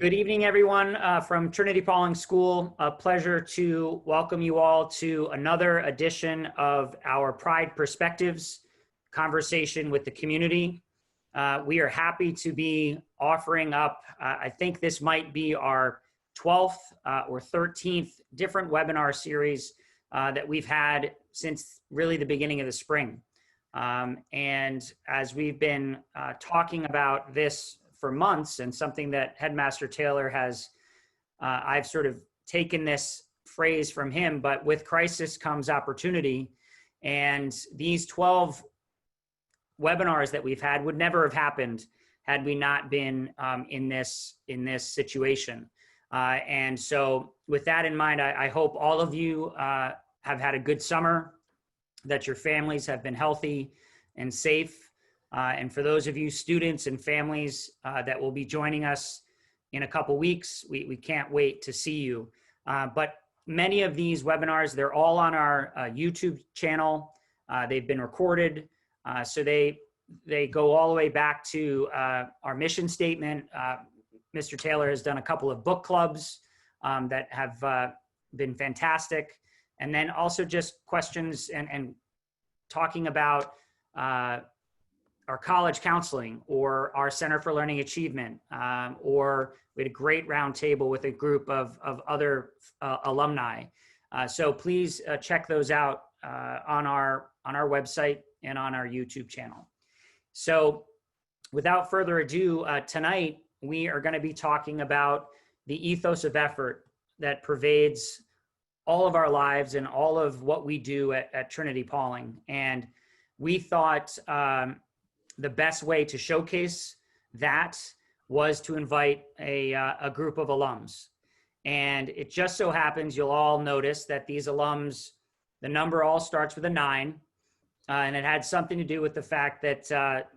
Good evening, everyone, from Trinity-Pawling School. A pleasure to welcome you all to another edition of our Pride Perspectives conversation with the community. We are happy to be offering up, I think this might be our 12th or 13th different webinar series that we've had since really the beginning of the spring. And as we've been talking about this for months, and something that Headmaster Taylor has, I've sort of taken this phrase from him, but with crisis comes opportunity. And these 12 webinars that we've had would never have happened had we not been in this situation. And so with that in mind, I hope all of you have had a good summer, that your families have been healthy and safe. And for those of you students and families that will be joining us in a couple weeks, we can't wait to see you. But many of these webinars, they're all on our YouTube channel. They've been recorded. So they go all the way back to our mission statement. Mr. Taylor has done a couple of book clubs that have been fantastic. And then also just questions and talking about our college counseling or our Center for Learning Achievement, or we had a great roundtable with a group of other alumni. So please check those out on our website and on our YouTube channel. So without further ado, tonight we are going to be talking about the ethos of effort that pervades all of our lives and all of what we do at Trinity-Pawling. And we thought the best way to showcase that was to invite a group of alums. And it just so happens, you'll all notice that these alums, the number all starts with a 9. And it had something to do with the fact that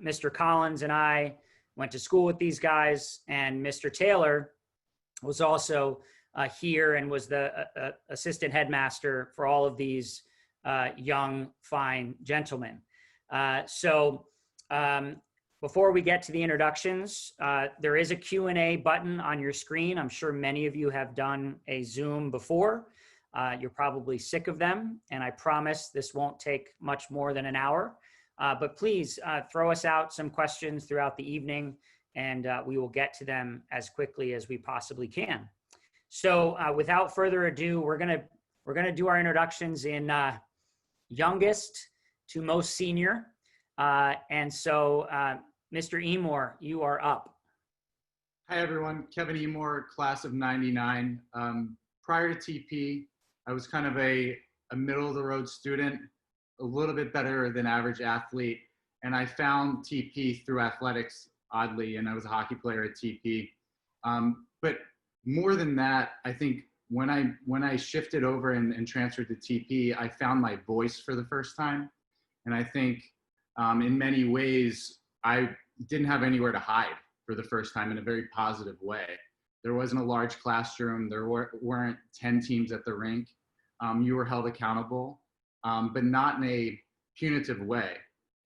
Mr. Collins and I went to school with these guys, and Mr. Taylor was also here and was the assistant headmaster for all of these young, fine gentlemen. Before we get to the introductions, there is a Q&A button on your screen. I'm sure many of you have done a Zoom before. You're probably sick of them, and I promise this won't take much more than an hour. But please throw us out some questions throughout the evening, and we will get to them as quickly as we possibly can. So without further ado, we're gonna do our introductions in youngest to most senior. And so, Mr. Emore, you are up. Hi, everyone. Kevin Emore, class of '99. Prior to TP, I was kind of a middle-of-the-road student, a little bit better than average athlete. And I found TP through athletics, oddly, and I was a hockey player at TP. But more than that, I think when I shifted over and transferred to TP, I found my voice for the first time. And I think in many ways, I didn't have anywhere to hide for the first time in a very positive way. There wasn't a large classroom. There weren't 10 teams at the rink. You were held accountable, but not in a punitive way,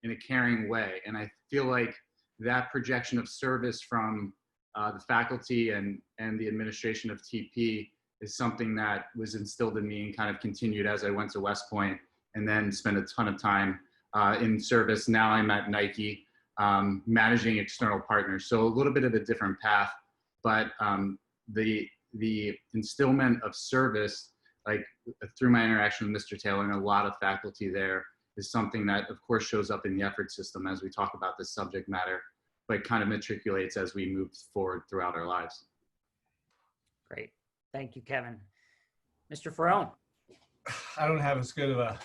in a caring way. And I feel like that projection of service from the faculty and the administration of TP is something that was instilled in me and kind of continued as I went to West Point and then spent a ton of time in service. Now I'm at Nike, managing external partners. So a little bit of a different path, but the instillment of service, like through my interaction with Mr. Taylor and a lot of faculty there, is something that of course shows up in the effort system as we talk about this subject matter, but kind of matriculates as we move forward throughout our lives. Great. Thank you, Kevin. Mr. Ferrarone. I don't have as good of a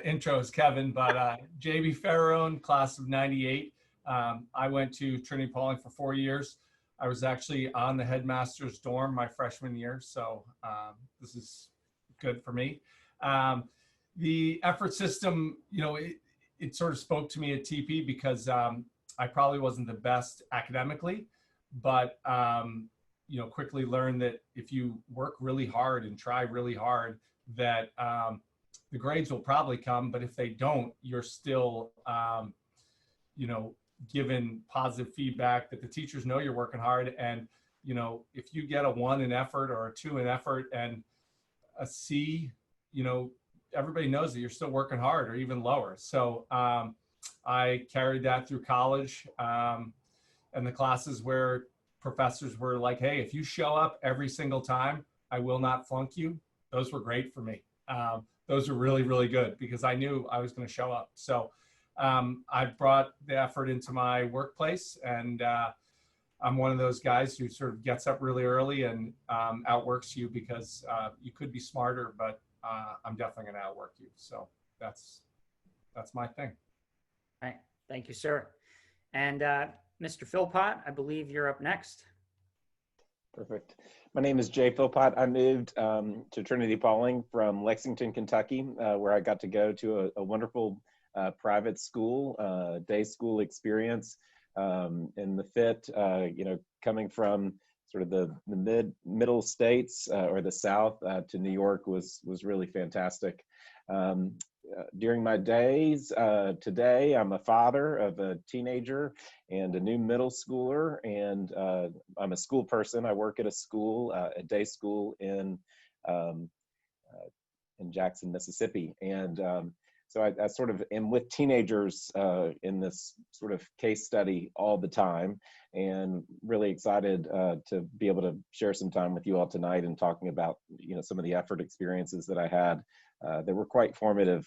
intro as Kevin, but JP Burlington, class of '98. I went to Trinity-Pawling for 4 years. I was actually on the headmaster's dorm my freshman year, so this is good for me. The effort system, you know, it sort of spoke to me at TP because I probably wasn't the best academically, but you know, quickly learned that if you work really hard and try really hard, that the grades will probably come, but if they don't, you're still, you know, given positive feedback that the teachers know you're working hard, and you know, if you get a 1 in effort or a 2 in effort and a C, you know, everybody knows that you're still working hard, or even lower. So I carried that through college, and the classes where professors were like, hey, if you show up every single time, I will not flunk you. Those were great for me. Those were really, really good because I knew I was going to show up. So I brought the effort into my workplace, and I'm one of those guys who sort of gets up really early and outworks you because you could be smarter, but I'm definitely going to outwork you. So that's my thing. All right. Thank you, sir. And Mr. Philpott, I believe you're up next. Perfect. My name is Jay Philpott. I moved to Trinity-Pawling from Lexington, Kentucky, where I got to go to a wonderful private school, day school experience. In the fit, you know, coming from sort of the middle states or the South to New York was really fantastic. During my days today, I'm a father of a teenager and a new middle schooler, and I'm a school person. I work at a school, a day school in Jackson, Mississippi, and so I sort of am with teenagers in this sort of case study all the time, and really excited to be able to share some time with you all tonight and talking about, you know, some of the effort experiences that I had that were quite formative.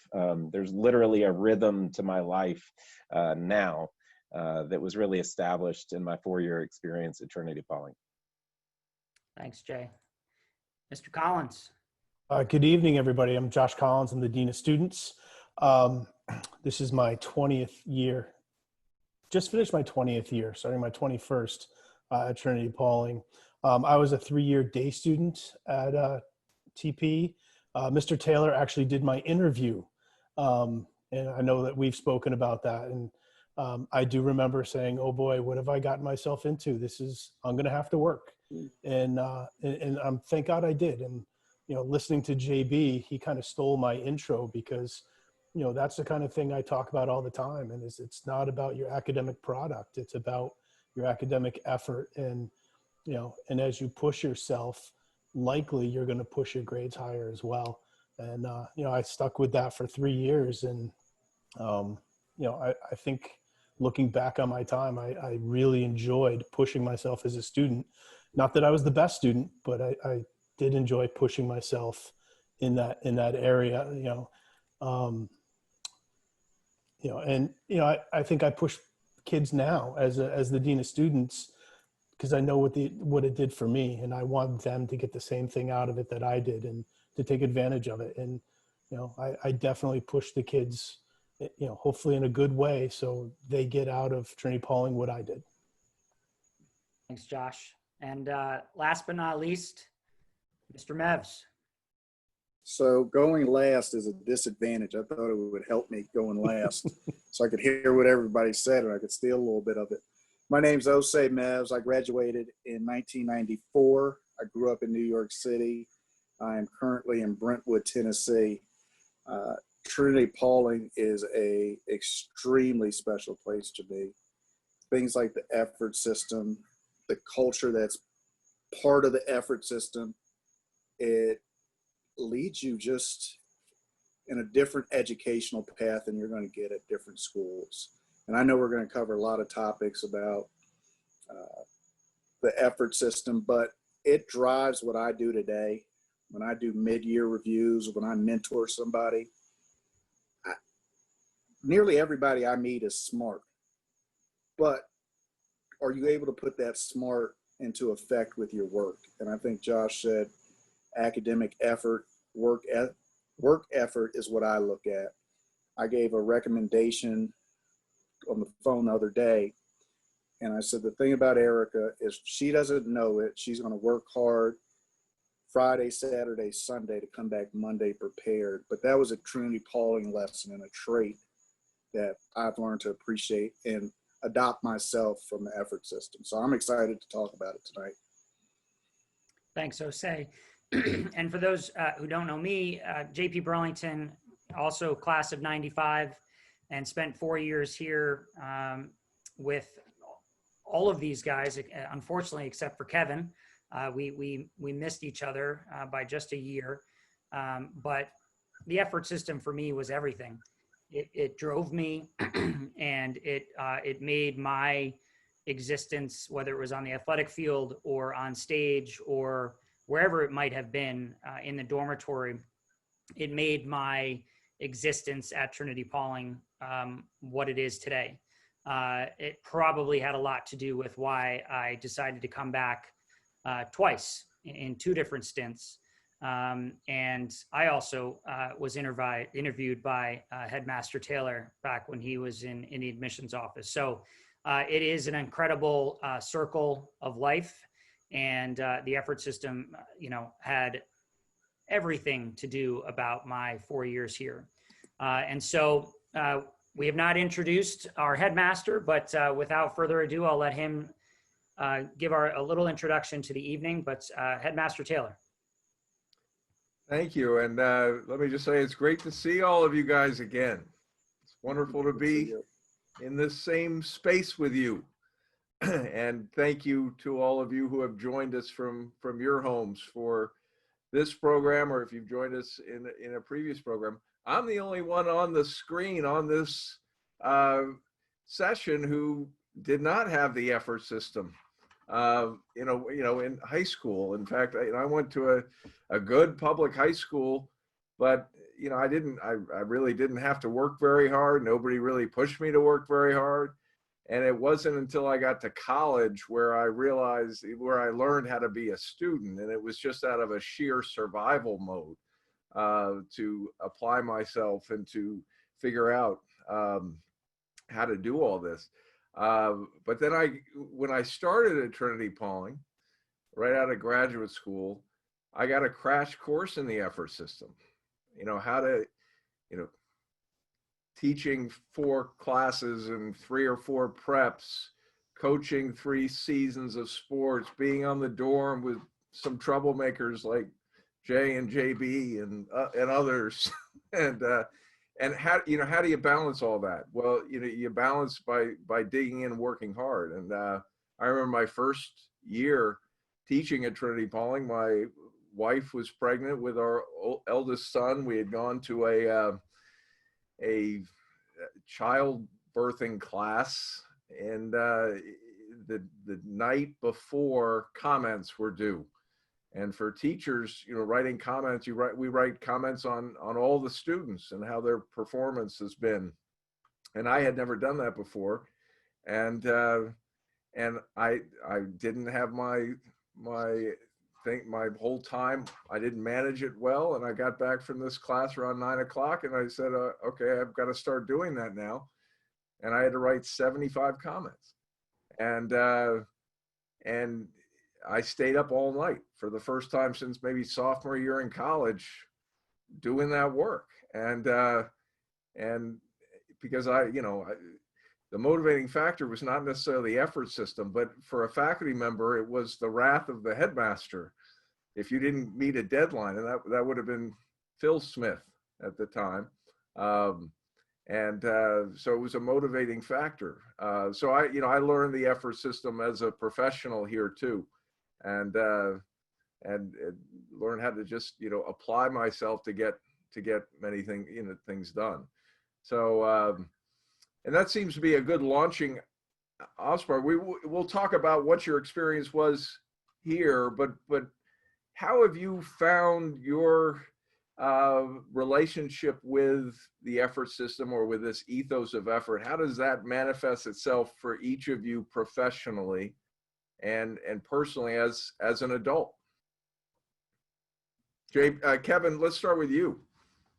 There's literally a rhythm to my life now that was really established in my 4-year experience at Trinity-Pawling. Thanks, Jay. Mr. Collins. Good evening, everybody. I'm Josh Collins. I'm the Dean of Students. This is my 20th year. Just finished my 20th year, starting my 21st at Trinity-Pawling. I was a 3-year day student at TP. Mr. Taylor actually did my interview, and I know that we've spoken about that. And I do remember saying, "Oh boy, what have I gotten myself into? I'm going to have to work." And thank God I did. And you know, listening to JB, he kind of stole my intro because, you know, that's the kind of thing I talk about all the time. And it's not about your academic product. It's about your academic effort. And, you know, and as you push yourself, likely you're going to push your grades higher as well. And, you know, I stuck with that for 3 years. And, you know, I think looking back on my time, I really enjoyed pushing myself as a student. Not that I was the best student, but I did enjoy pushing myself in that area, you know. You know, and you know, I think I push kids now as the Dean of Students because I know what it did for me, and I want them to get the same thing out of it that I did, and to take advantage of it. And you know, I definitely push the kids, you know, hopefully in a good way, so they get out of Trinity-Pawling what I did. Thanks, Josh. And last but not least, Mr. Mevs. So going last is a disadvantage. I thought it would help me going last so I could hear what everybody said and I could steal a little bit of it. My name's Osei Mevs. I graduated in 1994. I grew up in New York City. I am currently in Brentwood, Tennessee. Trinity-Pawling is a extremely special place to be. Things like the effort system, the culture that's part of the effort system, it leads you just in a different educational path than you're going to get at different schools. And I know we're going to cover a lot of topics about the effort system, but it drives what I do today. When I do mid-year reviews, when I mentor somebody, nearly everybody I meet is smart. But are you able to put that smart into effect with your work? And I think Josh said academic effort, work effort is what I look at. I gave a recommendation on the phone the other day, and I said, the thing about Erica is she doesn't know it. She's going to work hard Friday, Saturday, Sunday to come back Monday prepared. But that was a Trinity-Pawling lesson and a trait that I've learned to appreciate and adopt myself from the effort system. So I'm excited to talk about it tonight. Thanks, Osei. And for those who don't know me, JP Burlington, also class of 95, and spent 4 years here with all of these guys, unfortunately, except for Kevin. We missed each other by just a year. But the effort system for me was everything. It drove me and it made my existence, whether it was on the athletic field or on stage or wherever it might have been in the dormitory, it made my existence at Trinity-Pawling what it is today. It probably had a lot to do with why I decided to come back twice in 2 different stints. And I also was interviewed by Headmaster Taylor back when he was in the admissions office. So it is an incredible circle of life, and the effort system, had everything to do about my 4 years here. And so we have not introduced our headmaster, but without further ado, I'll let him give a little introduction to the evening. But Headmaster Taylor. Thank you. And let me just say, it's great to see all of you guys again. It's wonderful to be in this same space with you. And thank you to all of you who have joined us from your homes for this program, or if you've joined us in a previous program. I'm the only one on the screen on this session who did not have the effort system. In high school. In fact, I went to a good public high school, but I really didn't have to work very hard. Nobody really pushed me to work very hard. And it wasn't until I got to college where I learned how to be a student. And it was just out of a sheer survival mode to apply myself and to figure out how to do all this. But then when I started at Trinity-Pawling, right out of graduate school, I got a crash course in the effort system. How to, teaching 4 classes and 3 or 4 preps, coaching 3 seasons of sports, being on the dorm with some troublemakers like Jay and JB and others, and how do you balance all that? Well, you balance by digging in and working hard. And I remember my first year teaching at Trinity-Pawling, my wife was pregnant with our eldest son. We had gone to a child birthing class, and the night before comments were due. And for teachers, writing comments, we write comments on all the students and how their performance has been. And I had never done that before. And I didn't have my whole time. I didn't manage it well. And I got back from this class around 9 o'clock, and I said, okay, I've got to start doing that now. And I had to write 75 comments. And I stayed up all night for the first time since maybe sophomore year in college doing that work. And because the motivating factor was not necessarily the effort system, but for a faculty member, it was the wrath of the headmaster if you didn't meet a deadline. And that would have been Phil Smith at the time. So it was a motivating factor. So I learned the effort system as a professional here too. And learn how to just apply myself to get many things done. So and that seems to be a good launching off part. We'll talk about what your experience was here, but how have you found your relationship with the effort system, or with this ethos of effort? How does that manifest itself for each of you professionally and personally as an adult? Kevin, let's start with you.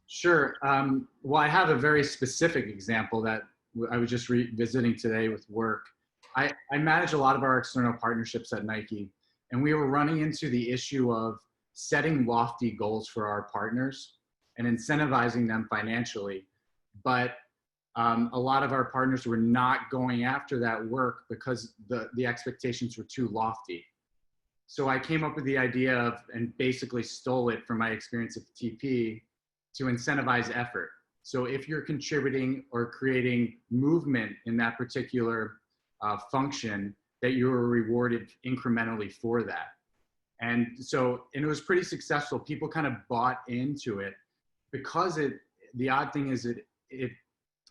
Sure. Well, I have a very specific example that I was just revisiting today with work. I manage a lot of our external partnerships at Nike, and we were running into the issue of setting lofty goals for our partners and incentivizing them financially. But a lot of our partners were not going after that work because the expectations were too lofty. So I came up with the idea of, and basically stole it from my experience at the TP, to incentivize effort. So if you're contributing or creating movement in that particular function, that you were rewarded incrementally for that. And so, and it was pretty successful. People kind of bought into it because the odd thing is it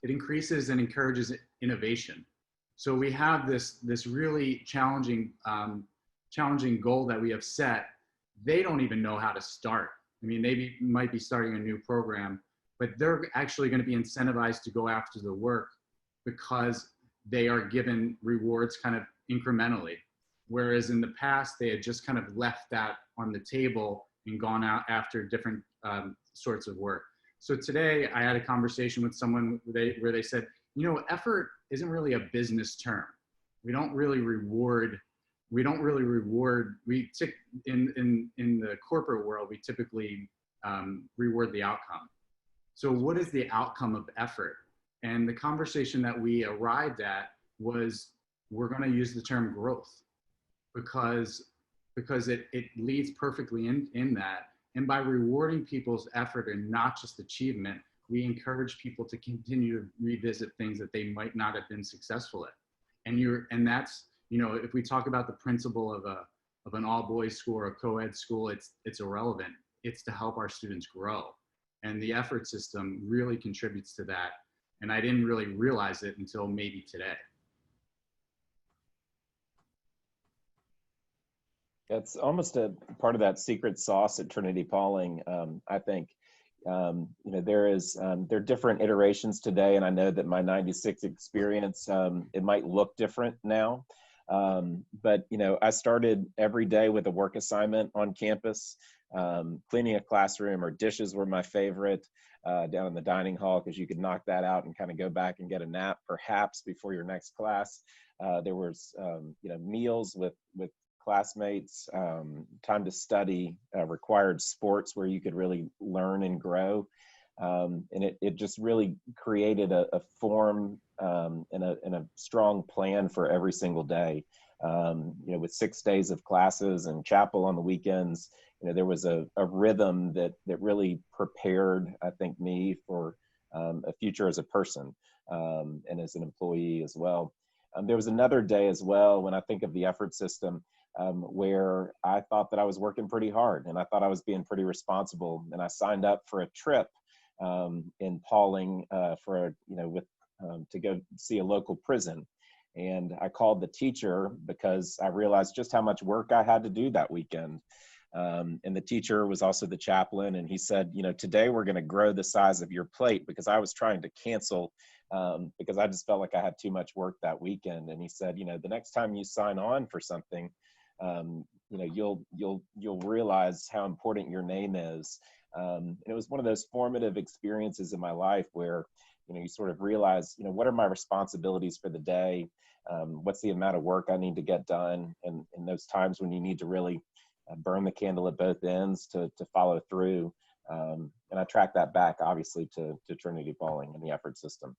increases and encourages innovation. So we have this really challenging goal that we have set. They don't even know how to start. I mean, they might be starting a new program, but they're actually going to be incentivized to go after the work because they are given rewards kind of incrementally. Whereas in the past, they had just kind of left that on the table and gone out after different sorts of work. So today I had a conversation with someone where they said, you know, effort isn't really a business term. We don't really reward, in the corporate world, we typically reward the outcome. So what is the outcome of effort? And the conversation that we arrived at was, we're going to use the term growth because it leads perfectly in that. And by rewarding people's effort and not just achievement, we encourage people to continue to revisit things that they might not have been successful at. And that's, you know, if we talk about the principle of an all boys school or a co-ed school, it's irrelevant. It's to help our students grow. And the effort system really contributes to that. And I didn't really realize it until maybe today. It's almost a part of that secret sauce at Trinity-Pawling. I think, you know, there are different iterations today, and I know that my 96 experience, it might look different now. But, you know, I started every day with a work assignment on campus. Cleaning a classroom or dishes were my favorite, down in the dining hall, because you could knock that out and kind of go back and get a nap perhaps before your next class. There was, you know, meals with classmates, time to study, required sports where you could really learn and grow. And it just really created a form and a strong plan for every single day. You know, with 6 days of classes and chapel on the weekends, you know, there was a rhythm that really prepared, I think, me for a future as a person and as an employee as well. There was another day as well when I think of the effort system, where I thought that I was working pretty hard and I thought I was being pretty responsible, and I signed up for a trip in Pawling to go see a local prison. And I called the teacher because I realized just how much work I had to do that weekend. And the teacher was also the chaplain, and he said, you know, today we're going to grow the size of your plate, because I was trying to cancel because I just felt like I had too much work that weekend. And he said, you know, the next time you sign on for something, you know, you'll realize how important your name is. And it was one of those formative experiences in my life where, you know, you sort of realize, you know, what are my responsibilities for the day? What's the amount of work I need to get done? And in those times when you need to really burn the candle at both ends to follow through. And I track that back, obviously, to Trinity-Pawling and the effort system.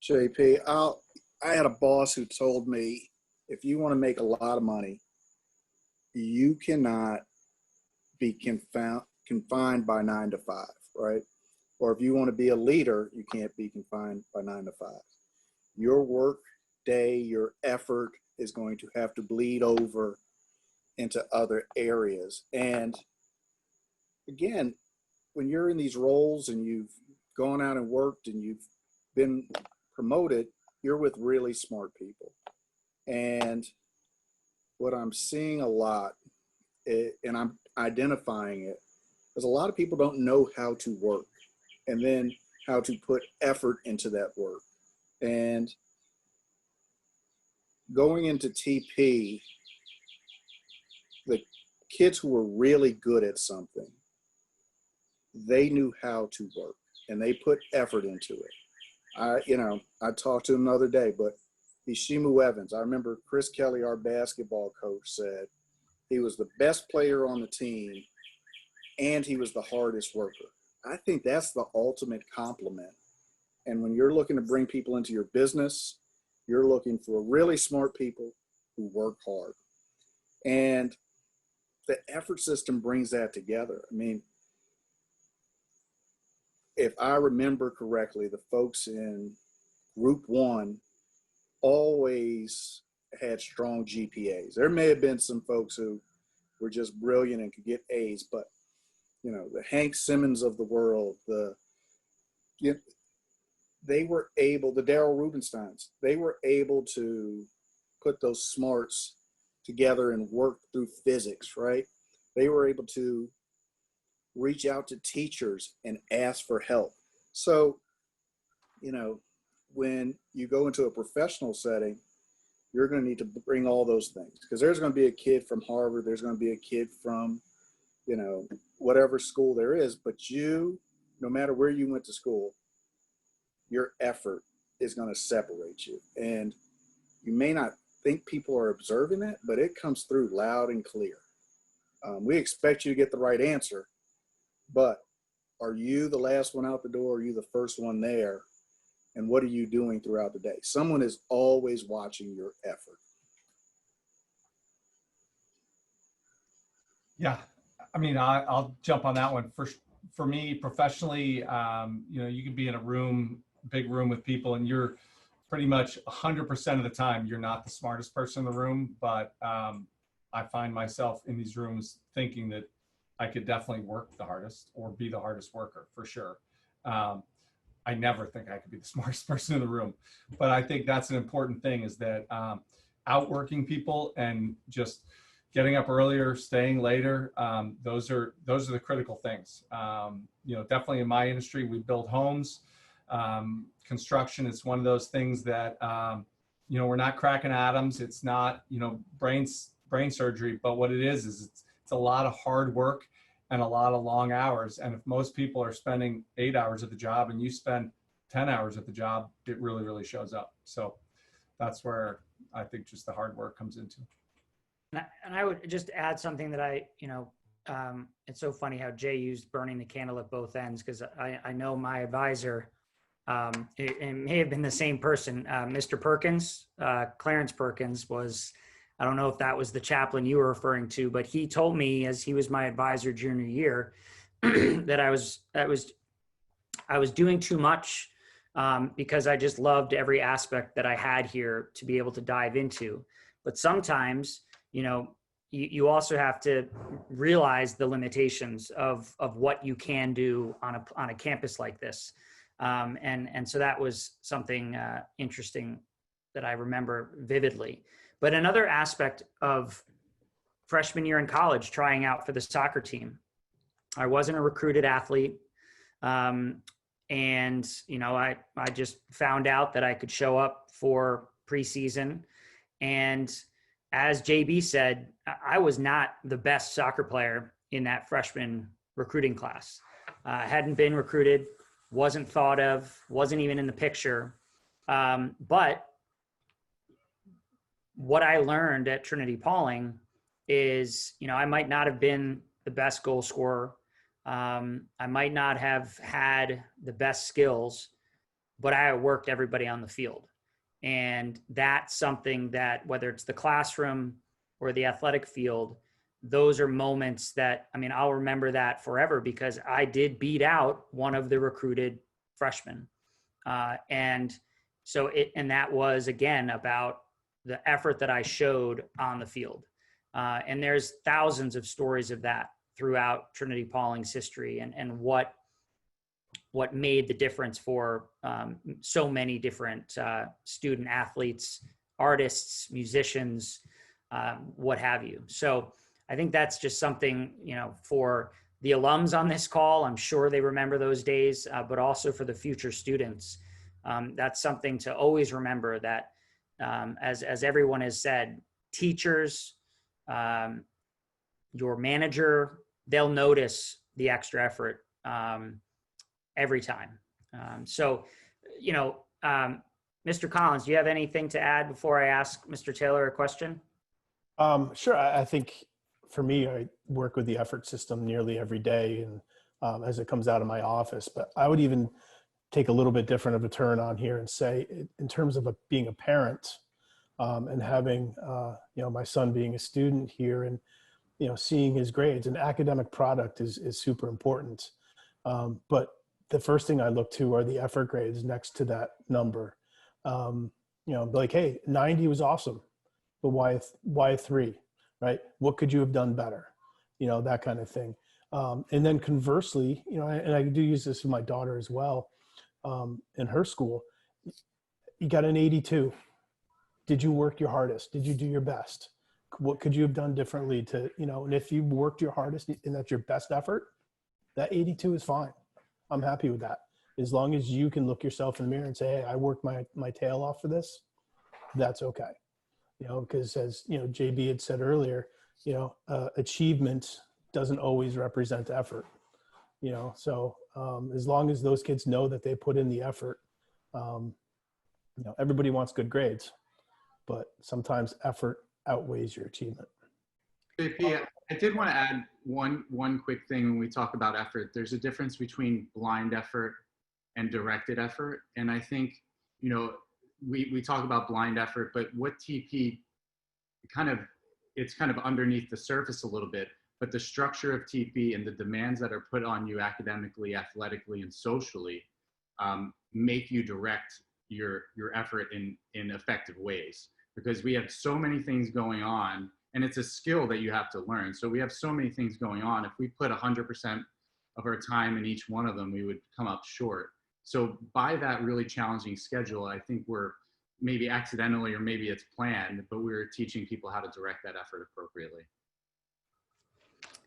JP, I had a boss who told me, if you want to make a lot of money, you cannot be confined by 9 to 5, right? Or if you want to be a leader, you can't be confined by 9 to 5. Your work day, your effort is going to have to bleed over into other areas. And again, when you're in these roles and you've gone out and worked and you've been promoted, you're with really smart people. And what I'm seeing a lot, and I'm identifying it, is a lot of people don't know how to work and then how to put effort into that work. And going into TP, the kids who were really good at something, they knew how to work and they put effort into it. I talked to him the other day, but Ishimu Evans, I remember Chris Kelly, our basketball coach, said he was the best player on the team and he was the hardest worker. I think that's the ultimate compliment. And when you're looking to bring people into your business, you're looking for really smart people who work hard. And the effort system brings that together. I mean, if I remember correctly, the folks in group 1 always had strong GPAs. There may have been some folks who were just brilliant and could get A's, but the Hank Simmons of the world, they were able, the Darrell Rubensteins, they were able to put those smarts together and work through physics, right? They were able to reach out to teachers and ask for help. So, when you go into a professional setting, you're going to need to bring all those things, because there's going to be a kid from Harvard, there's going to be a kid from, whatever school there is, but no matter where you went to school, your effort is going to separate you. And you may not think people are observing that, but it comes through loud and clear. We expect you to get the right answer, but are you the last one out the door? Are you the first one there? And what are you doing throughout the day? Someone is always watching your effort. Yeah, I mean, I'll jump on that one. For me, professionally, you can be in a big room with people, and you're pretty much 100% of the time, you're not the smartest person in the room, but I find myself in these rooms thinking that I could definitely work the hardest or be the hardest worker for sure. I never think I could be the smartest person in the room, but I think that's an important thing, is that outworking people and just getting up earlier, staying later, those are the critical things. Definitely in my industry, we build homes. Construction is one of those things that, we're not cracking atoms. It's not, brain surgery, but what it is it's a lot of hard work and a lot of long hours. And if most people are spending 8 hours at the job and you spend 10 hours at the job, it really, really shows up. So that's where I think just the hard work comes into. And I would just add something that it's so funny how Jay used burning the candle at both ends, because I know my advisor, it may have been the same person, Mr. Perkins, Clarence Perkins was, I don't know if that was the chaplain you were referring to, but he told me, as he was my advisor junior year, that I was doing too much because I just loved every aspect that I had here to be able to dive into. But sometimes, you also have to realize the limitations of what you can do on a campus like this. And so that was something interesting that I remember vividly. But another aspect of freshman year in college, trying out for the soccer team, I wasn't a recruited athlete. I just found out that I could show up for preseason. And as JB said, I was not the best soccer player in that freshman recruiting class. Hadn't been recruited, wasn't thought of, wasn't even in the picture. But what I learned at Trinity-Pawling is, I might not have been the best goal scorer. I might not have had the best skills, but I outworked everybody on the field. And that's something that, whether it's the classroom or the athletic field, those are moments that, I'll remember that forever, because I did beat out one of the recruited freshmen. And that was, again, about the effort that I showed on the field. And there's thousands of stories of that throughout Trinity-Pawling's history, and what made the difference for so many different student athletes, artists, musicians, what have you. So I think that's just something, for the alums on this call, I'm sure they remember those days, but also for the future students. That's something to always remember, that as everyone has said, teachers, your manager, they'll notice the extra effort every time. Mr. Collins, do you have anything to add before I ask Mr. Taylor a question? Sure. I think for me, I work with the effort system nearly every day, and as it comes out of my office. But I would even take a little bit different of a turn on here and say, in terms of being a parent, and having my son being a student here, and seeing his grades, an academic product is super important. But the first thing I look to are the effort grades next to that number. You know, be like, hey, 90 was awesome, but why 3, right? What could you have done better? You know, that kind of thing. And then conversely, you know, and I do use this with my daughter as well. In her school, you got an 82. Did you work your hardest? Did you do your best? What could you have done differently to, you know, and if you worked your hardest and that's your best effort, that 82 is fine. I'm happy with that. As long as you can look yourself in the mirror and say, hey, I worked my tail off for this, that's okay. You know, because as, you know, JB had said earlier, you know, achievement doesn't always represent effort, you know, so as long as those kids know that they put in the effort, you know, everybody wants good grades, but sometimes effort outweighs your achievement. JP, I did want to add one quick thing when we talk about effort. There's a difference between blind effort and directed effort. And I think, you know, we talk about blind effort, but what TP it's kind of underneath the surface a little bit, but the structure of TP and the demands that are put on you academically, athletically, and socially make you direct your effort in effective ways, because we have so many things going on, and it's a skill that you have to learn. So we have so many things going on. If we put 100% of our time in each one of them, we would come up short. So by that really challenging schedule, I think we're maybe accidentally, or maybe it's planned, but we're teaching people how to direct that effort appropriately.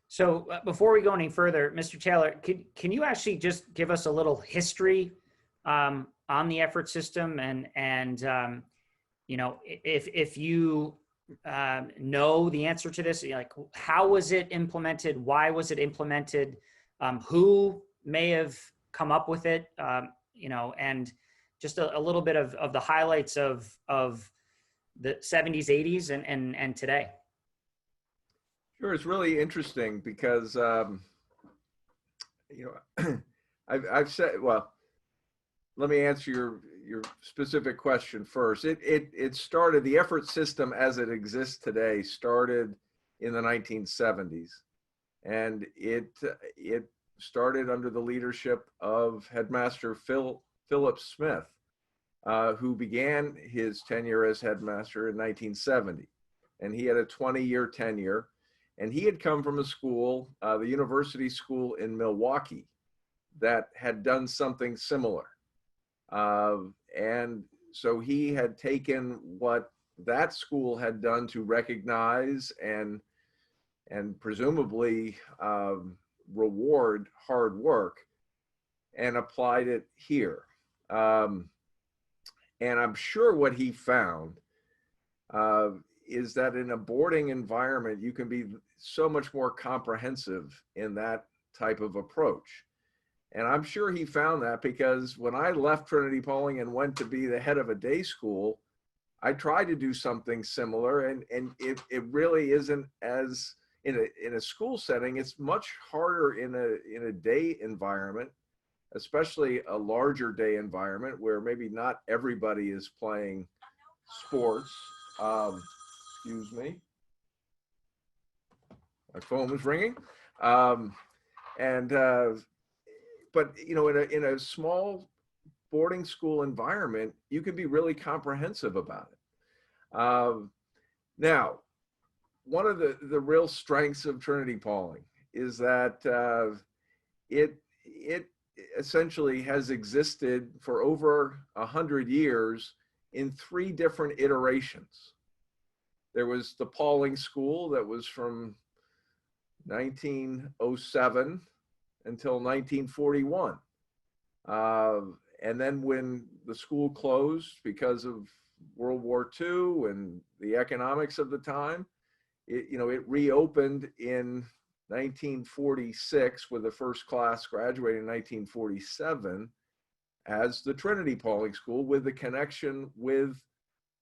So before we go any further, Mr. Taylor, can you actually just give us a little history on the effort system, and you know, if you know the answer to this, like how was it implemented? Why was it implemented? Who may have come up with it? You know, and just a little bit of the highlights of the 70s, 80s, and today. Sure, it's really interesting because you know, I've said, well, let me answer your specific question first. It started, the effort system as it exists today started in the 1970s, and it started under the leadership of Headmaster Philip Smith, who began his tenure as headmaster in 1970, and he had a 20-year tenure. And he had come from a school, the university school in Milwaukee, that had done something similar. And so he had taken what that school had done to recognize and presumably reward hard work, and applied it here. And I'm sure what he found is that in a boarding environment, you can be so much more comprehensive in that type of approach. And I'm sure he found that, because when I left Trinity-Pawling and went to be the head of a day school, I tried to do something similar, and it really isn't as, in a school setting, it's much harder in a day environment, especially a larger day environment where maybe not everybody is playing sports. Excuse me. My phone was ringing. But you know, in a small boarding school environment, you can be really comprehensive about it. Now, one of the real strengths of Trinity-Pawling is that it essentially has existed for over 100 years in 3 different iterations. There was the Pawling School that was from 1907 until 1941. And then when the school closed because of World War II and the economics of the time, it reopened in 1946 with the first class graduating in 1947 as the Trinity-Pawling School, with the connection with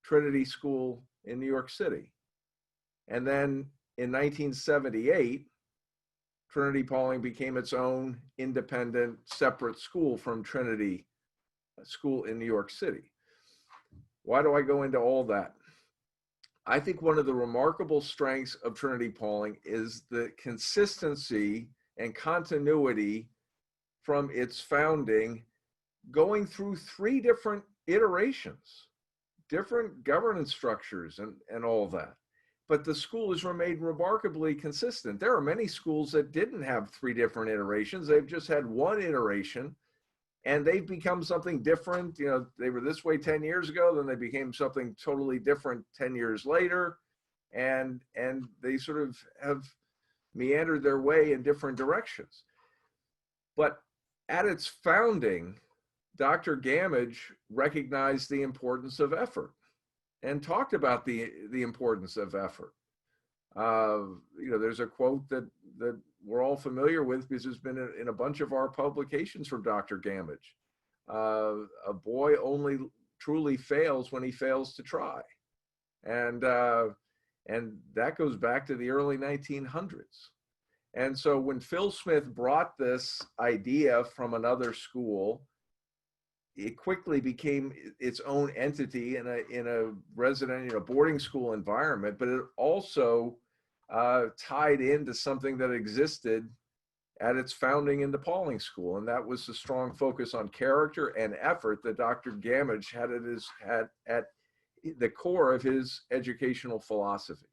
Trinity School in New York City. And then in 1978, Trinity-Pawling became its own independent, separate school from Trinity School in New York City. Why do I go into all that? I think one of the remarkable strengths of Trinity-Pawling is the consistency and continuity from its founding, going through 3 different iterations. different governance structures and all that. But the school has remained remarkably consistent. There are many schools that didn't have 3 different iterations. They've just had 1 iteration, and they've become something different. You know, they were this way 10 years ago, then they became something totally different 10 years later. And they sort of have meandered their way in different directions. But at its founding, Dr. Gamage recognized the importance of effort and talked about the importance of effort. You know, there's a quote that we're all familiar with because it's been in a bunch of our publications from Dr. Gamage. A boy only truly fails when he fails to try. And that goes back to the early 1900s. And so when Phil Smith brought this idea from another school, it quickly became its own entity in a resident, boarding school environment, but it also tied into something that existed at its founding in the Pawling School. And that was the strong focus on character and effort that Dr. Gamage had at the core of his educational philosophy.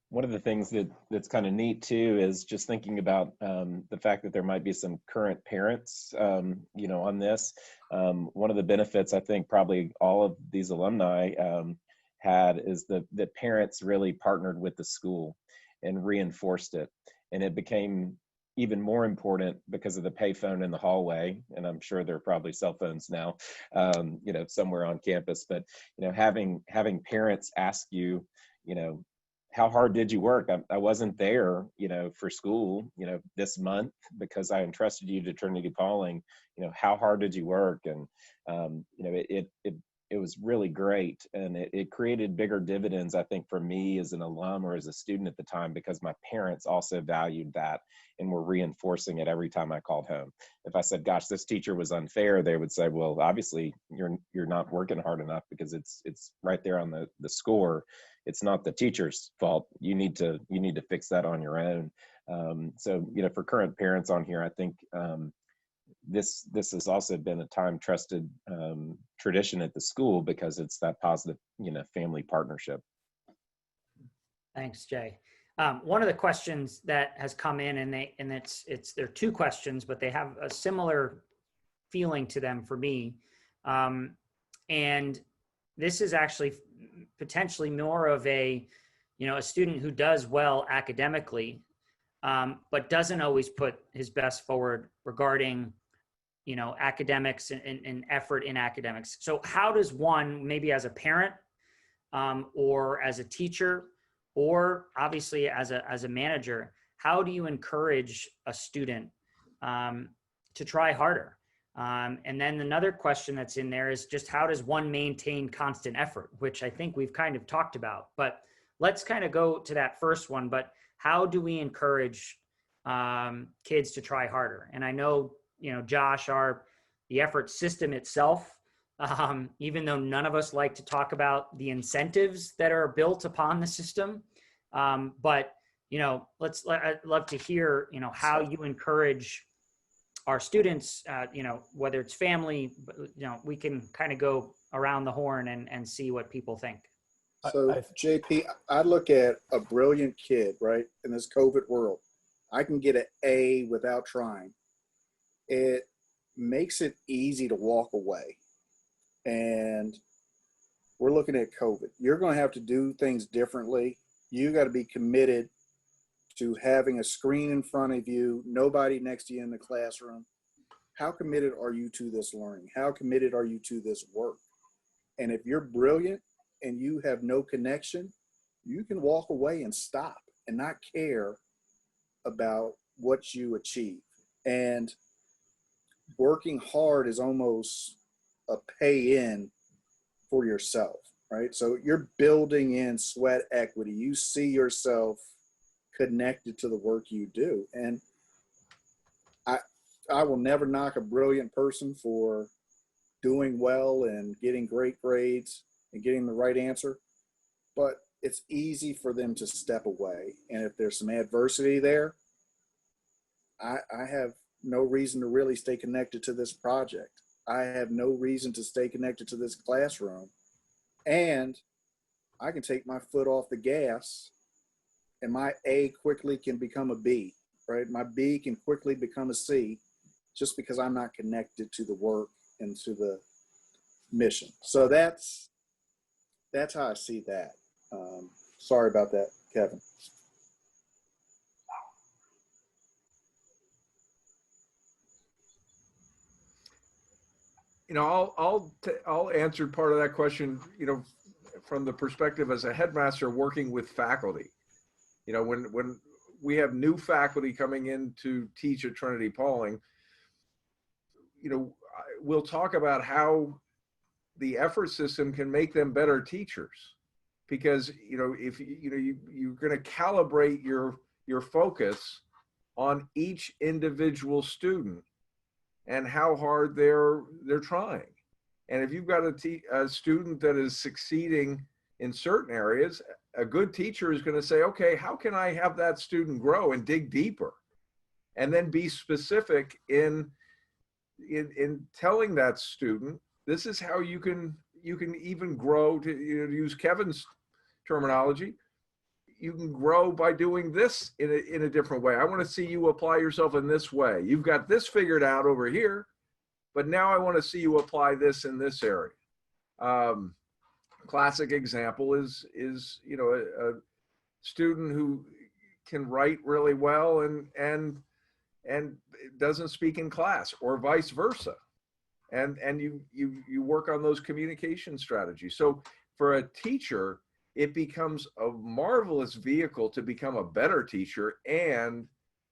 One of the things that's kind of neat too is just thinking about the fact that there might be some current parents, on this. One of the benefits I think probably all of these alumni had is that parents really partnered with the school and reinforced it. And it became even more important because of the payphone in the hallway. And I'm sure there are probably cell phones now, somewhere on campus. But, having parents ask you, how hard did you work? I wasn't there, for school, this month because I entrusted you to Trinity-Pawling. How hard did you work? And, it was really great. And it created bigger dividends, I think, for me as an alum or as a student at the time, because my parents also valued that and were reinforcing it every time I called home. If I said, gosh, this teacher was unfair, they would say, well, obviously you're not working hard enough because it's right there on the score. It's not the teacher's fault. You need to fix that on your own. So, for current parents on here, I think this has also been a time-trusted tradition at the school because it's that positive, family partnership. Thanks, Jay. One of the questions that has come in, and they're 2 questions, but they have a similar feeling to them for me. And this is actually potentially more of a student who does well academically, but doesn't always put his best forward regarding academics and effort in academics. So how does one, maybe as a parent or as a teacher, or obviously as a manager, how do you encourage a student to try harder? And then another question that's in there is just how does one maintain constant effort, which I think we've kind of talked about, but let's kind of go to that first one. But how do we encourage kids to try harder? And I know, Josh, the effort system itself, even though none of us like to talk about the incentives that are built upon the system. But, I'd love to hear, how you encourage our students, whether it's family, we can kind of go around the horn and see what people think. So JP, I look at a brilliant kid, right, in this COVID world. I can get an A without trying. It makes it easy to walk away. And we're looking at COVID. You're going to have to do things differently. You got to be committed to having a screen in front of you, nobody next to you in the classroom. How committed are you to this learning? How committed are you to this work? And if you're brilliant and you have no connection, you can walk away and stop and not care about what you achieve. And working hard is almost a pay-in for yourself, right? So you're building in sweat equity. You see yourself connected to the work you do. And I will never knock a brilliant person for doing well and getting great grades and getting the right answer, but it's easy for them to step away. And if there's some adversity there, I have no reason to really stay connected to this project. I have no reason to stay connected to this classroom. And I can take my foot off the gas and my A quickly can become a B, right? My B can quickly become a C just because I'm not connected to the work and to the mission. So that's how I see that. Sorry about that, Kevin. You know, I'll answer part of that question, you know, from the perspective as a headmaster working with faculty. You know, when we have new faculty coming in to teach at Trinity-Pawling, you know, we'll talk about how the effort system can make them better teachers. Because, you know, if you know, you're going to calibrate your focus on each individual student and how hard they're trying. And if you've got a student that is succeeding in certain areas, a good teacher is going to say, okay, how can I have that student grow and dig deeper? And then be specific in telling that student, this is how you can even grow, to, you know, to use Kevin's terminology, you can grow by doing this in a different way. I want to see you apply yourself in this way. You've got this figured out over here, but now I want to see you apply this in this area. Classic example is you know, a student who can write really well and doesn't speak in class, or vice versa. And you work on those communication strategies. So for a teacher, it becomes a marvelous vehicle to become a better teacher and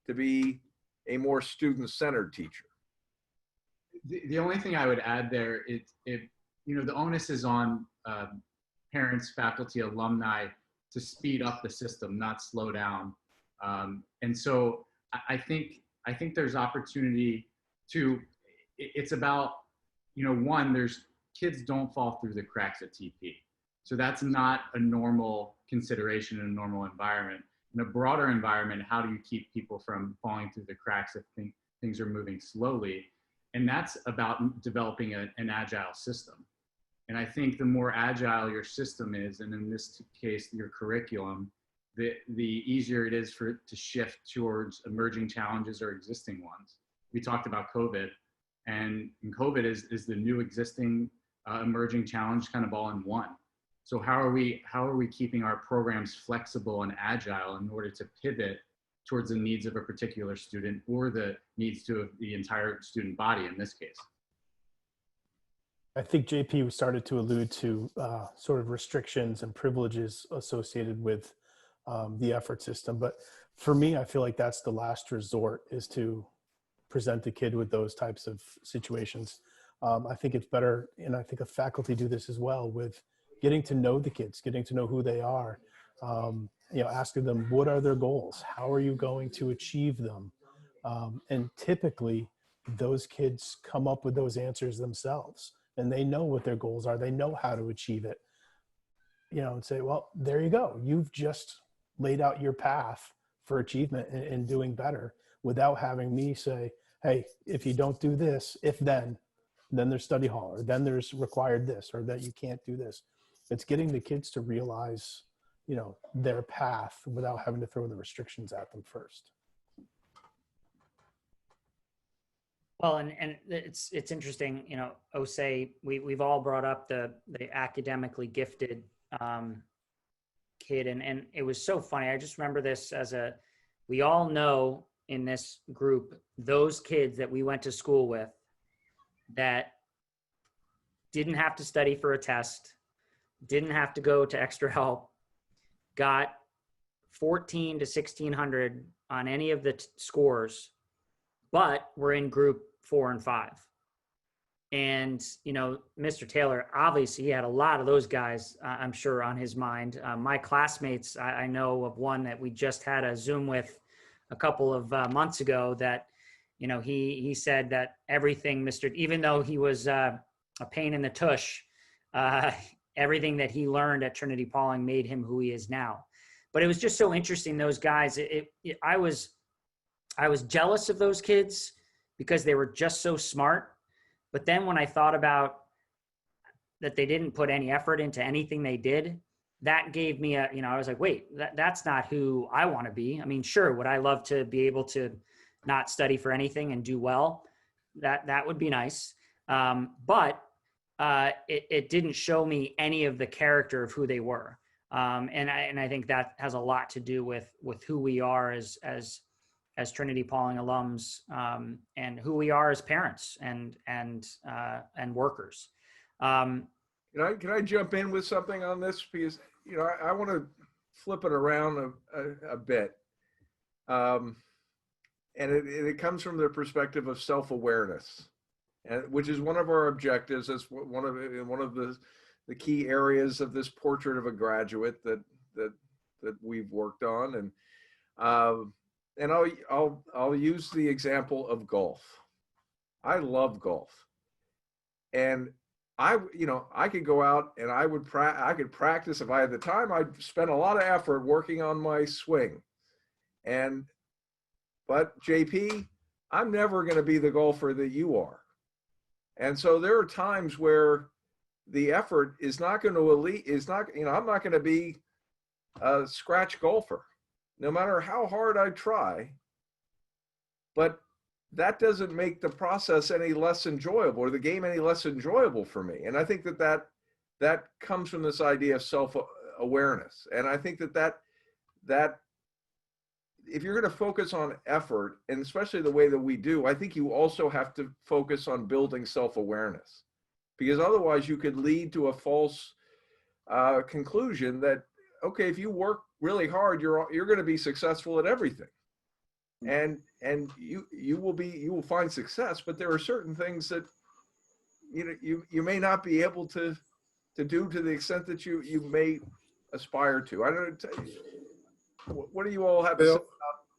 to be a more student-centered teacher. The only thing I would add there is, you know, the onus is on parents, faculty, alumni to speed up the system, not slow down. And so I think there's opportunity to, it's about, you know, one, there's kids don't fall through the cracks at TP. So that's not a normal consideration in a normal environment. In a broader environment, how do you keep people from falling through the cracks if things are moving slowly? And that's about developing an agile system. And I think the more agile your system is, and in this case, your curriculum, the easier it is for it to shift towards emerging challenges or existing ones. We talked about COVID, and COVID is the new existing emerging challenge kind of all in one. So how are we keeping our programs flexible and agile in order to pivot towards the needs of a particular student or the needs to the entire student body in this case? I think JP started to allude to sort of restrictions and privileges associated with the effort system. But for me, I feel like that's the last resort, is to present the kid with those types of situations. I think it's better, and I think a faculty do this as well, with getting to know the kids, getting to know who they are, you know, asking them, what are their goals? How are you going to achieve them? And typically those kids come up with those answers themselves, and they know what their goals are. They know how to achieve it, you know, and say, well, there you go. You've just laid out your path for achievement and doing better, without having me say, hey, if you don't do this, then there's study hall, or then there's required this, or that you can't do this. It's getting the kids to realize, you know, their path without having to throw the restrictions at them first. Well, and it's interesting, you know, Osei, we've all brought up the academically gifted kid, and it was so funny. I just remember this we all know in this group, those kids that we went to school with that didn't have to study for a test, didn't have to go to extra help, got 14 to 1600 on any of the scores, but were in group 4 and 5. And, you know, Mr. Taylor, obviously he had a lot of those guys, I'm sure, on his mind. My classmates, I know of one that we just had a Zoom with a couple of months ago that, you know, he said that everything, even though he was a pain in the tush, everything that he learned at Trinity-Pawling made him who he is now. But it was just so interesting, those guys. I was jealous of those kids because they were just so smart. But then when I thought about that they didn't put any effort into anything they did, that gave me I was like, wait, that's not who I want to be. I mean, sure, would I love to be able to not study for anything and do well? That would be nice. But it didn't show me any of the character of who they were. And I think that has a lot to do with who we are as Trinity-Pawling alums, and who we are as parents and workers. Can I jump in with something on this? Because, I want to flip it around a bit. And it comes from the perspective of self-awareness, which is one of our objectives. That's one of the key areas of this portrait of a graduate that we've worked on. And I'll use the example of golf. I love golf, and I could go out and I could practice if I had the time. I'd spend a lot of effort working on my swing, but JP, I'm never going to be the golfer that you are. And so there are times where the effort is not going to I'm not going to be a scratch golfer, no matter how hard I try. But that doesn't make the process any less enjoyable or the game any less enjoyable for me. And I think that comes from this idea of self-awareness. And I think that if you're going to focus on effort, and especially the way that we do, I think you also have to focus on building self-awareness, because otherwise you could lead to a false conclusion that, okay, if you work really hard, you're going to be successful at everything. And you will find success, but there are certain things that you may not be able to do to the extent that you may aspire to. I don't know. What do you all have to say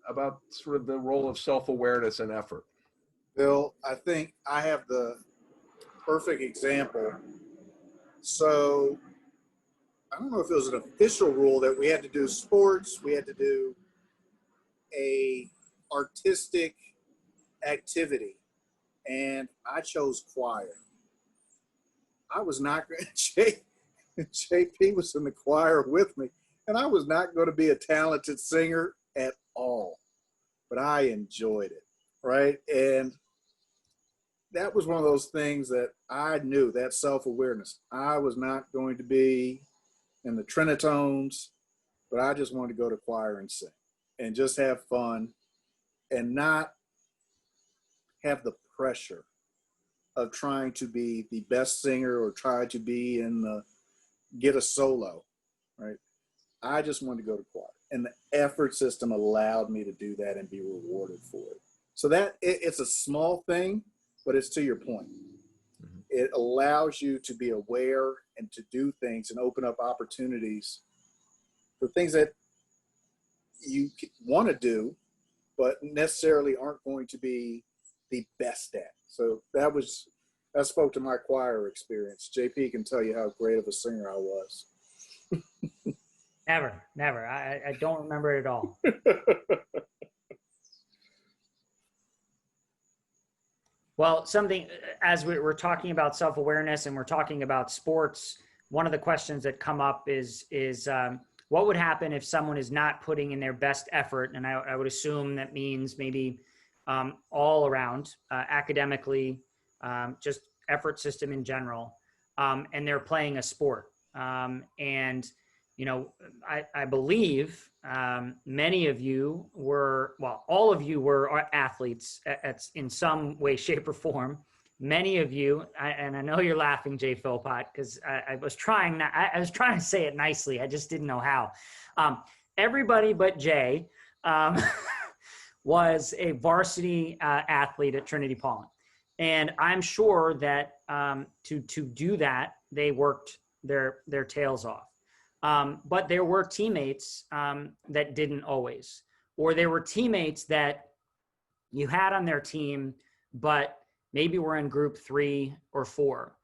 about sort of the role of self-awareness and effort? Bill, I think I have the perfect example. So I don't know if it was an official rule that we had to do sports, we had to do a artistic activity, and I chose choir. I was not going to, JP was in the choir with me, and I was not going to be a talented singer at all, but I enjoyed it, right? And that was one of those things that I knew, that self-awareness. I was not going to be in the trinitones, but I just wanted to go to choir and sing and just have fun and not have the pressure of trying to be the best singer or try to be get a solo, right? I just wanted to go to choir, and the effort system allowed me to do that and be rewarded for it. So it's a small thing, but it's to your point. Mm-hmm. It allows you to be aware and to do things and open up opportunities for things that you want to do, but necessarily aren't going to be the best at. So that spoke to my choir experience. JP can tell you how great of a singer I was. Never. I don't remember it at all. Well, as we're talking about self-awareness and we're talking about sports, one of the questions that come up is what would happen if someone is not putting in their best effort? And I would assume that means maybe all around, academically, just effort system in general, and they're playing a sport. And, I believe many of you all of you were athletes in some way, shape, or form. Many of you, and I know you're laughing, Jay Philpott, because I was trying to say it nicely. I just didn't know how. Everybody but Jay was a varsity athlete at Trinity-Pawling. And I'm sure that to do that, they worked their tails off. But there were teammates that didn't always, or there were teammates that you had on their team, but maybe we're in group 3 or 4.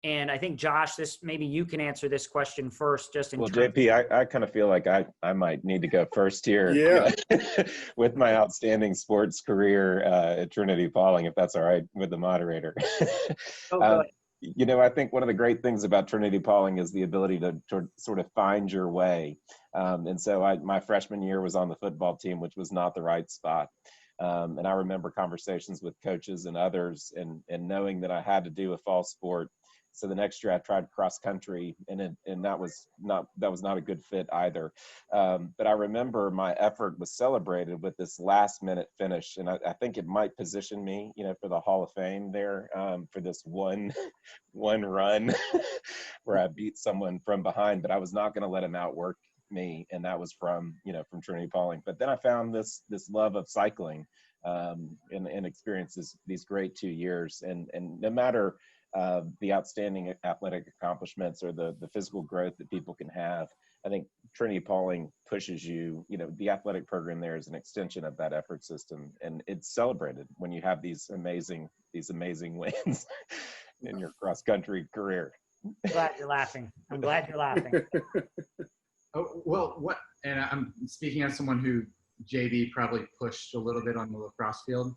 And I think, Josh, maybe you can answer this question first, just in Well, terms. JP, I kind of feel like I might need to go first here. Yeah. With my outstanding sports career at Trinity-Pawling, if that's all right with the moderator. Oh, go ahead. You know, I think one of the great things about Trinity-Pawling is the ability to sort of find your way. And so my freshman year was on the football team, which was not the right spot. And I remember conversations with coaches and others and knowing that I had to do a fall sport. So the next year I tried cross country, and that was not a good fit either. But I remember my effort was celebrated with this last minute finish, and I think it might position me, you know, for the Hall of Fame there, for this one run where I beat someone from behind. But I was not going to let him outwork me, and that was from Trinity-Pawling. But then I found this love of cycling, and experiences these great 2 years, and no matter the outstanding athletic accomplishments or the physical growth that people can have, I think Trinity-Pawling pushes you. You know, the athletic program there is an extension of that effort system, and it's celebrated when you have these amazing wins in your cross country career. Glad you're laughing. I'm glad you're laughing. Oh, well, and I'm speaking as someone who JB probably pushed a little bit on the lacrosse field.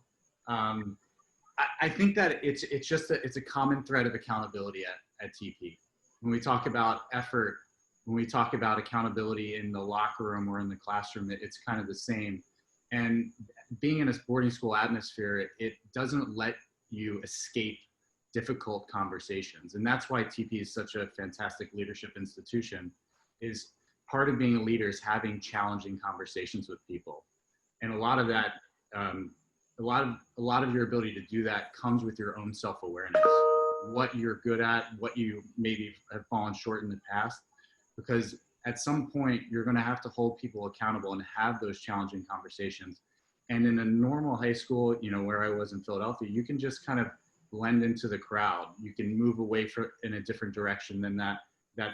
I think that it's a common thread of accountability at TP. When we talk about effort, when we talk about accountability in the locker room or in the classroom, it's kind of the same. And being in a boarding school atmosphere, it doesn't let you escape difficult conversations. And that's why TP is such a fantastic leadership institution. Is part of being a leader is having challenging conversations with people. And a lot of that, a lot of your ability to do that comes with your own self-awareness, what you're good at, what you maybe have fallen short in the past, because at some point you're going to have to hold people accountable and have those challenging conversations. And in a normal high school, you know, where I was in Philadelphia, you can just kind of blend into the crowd. You can move away in a different direction than that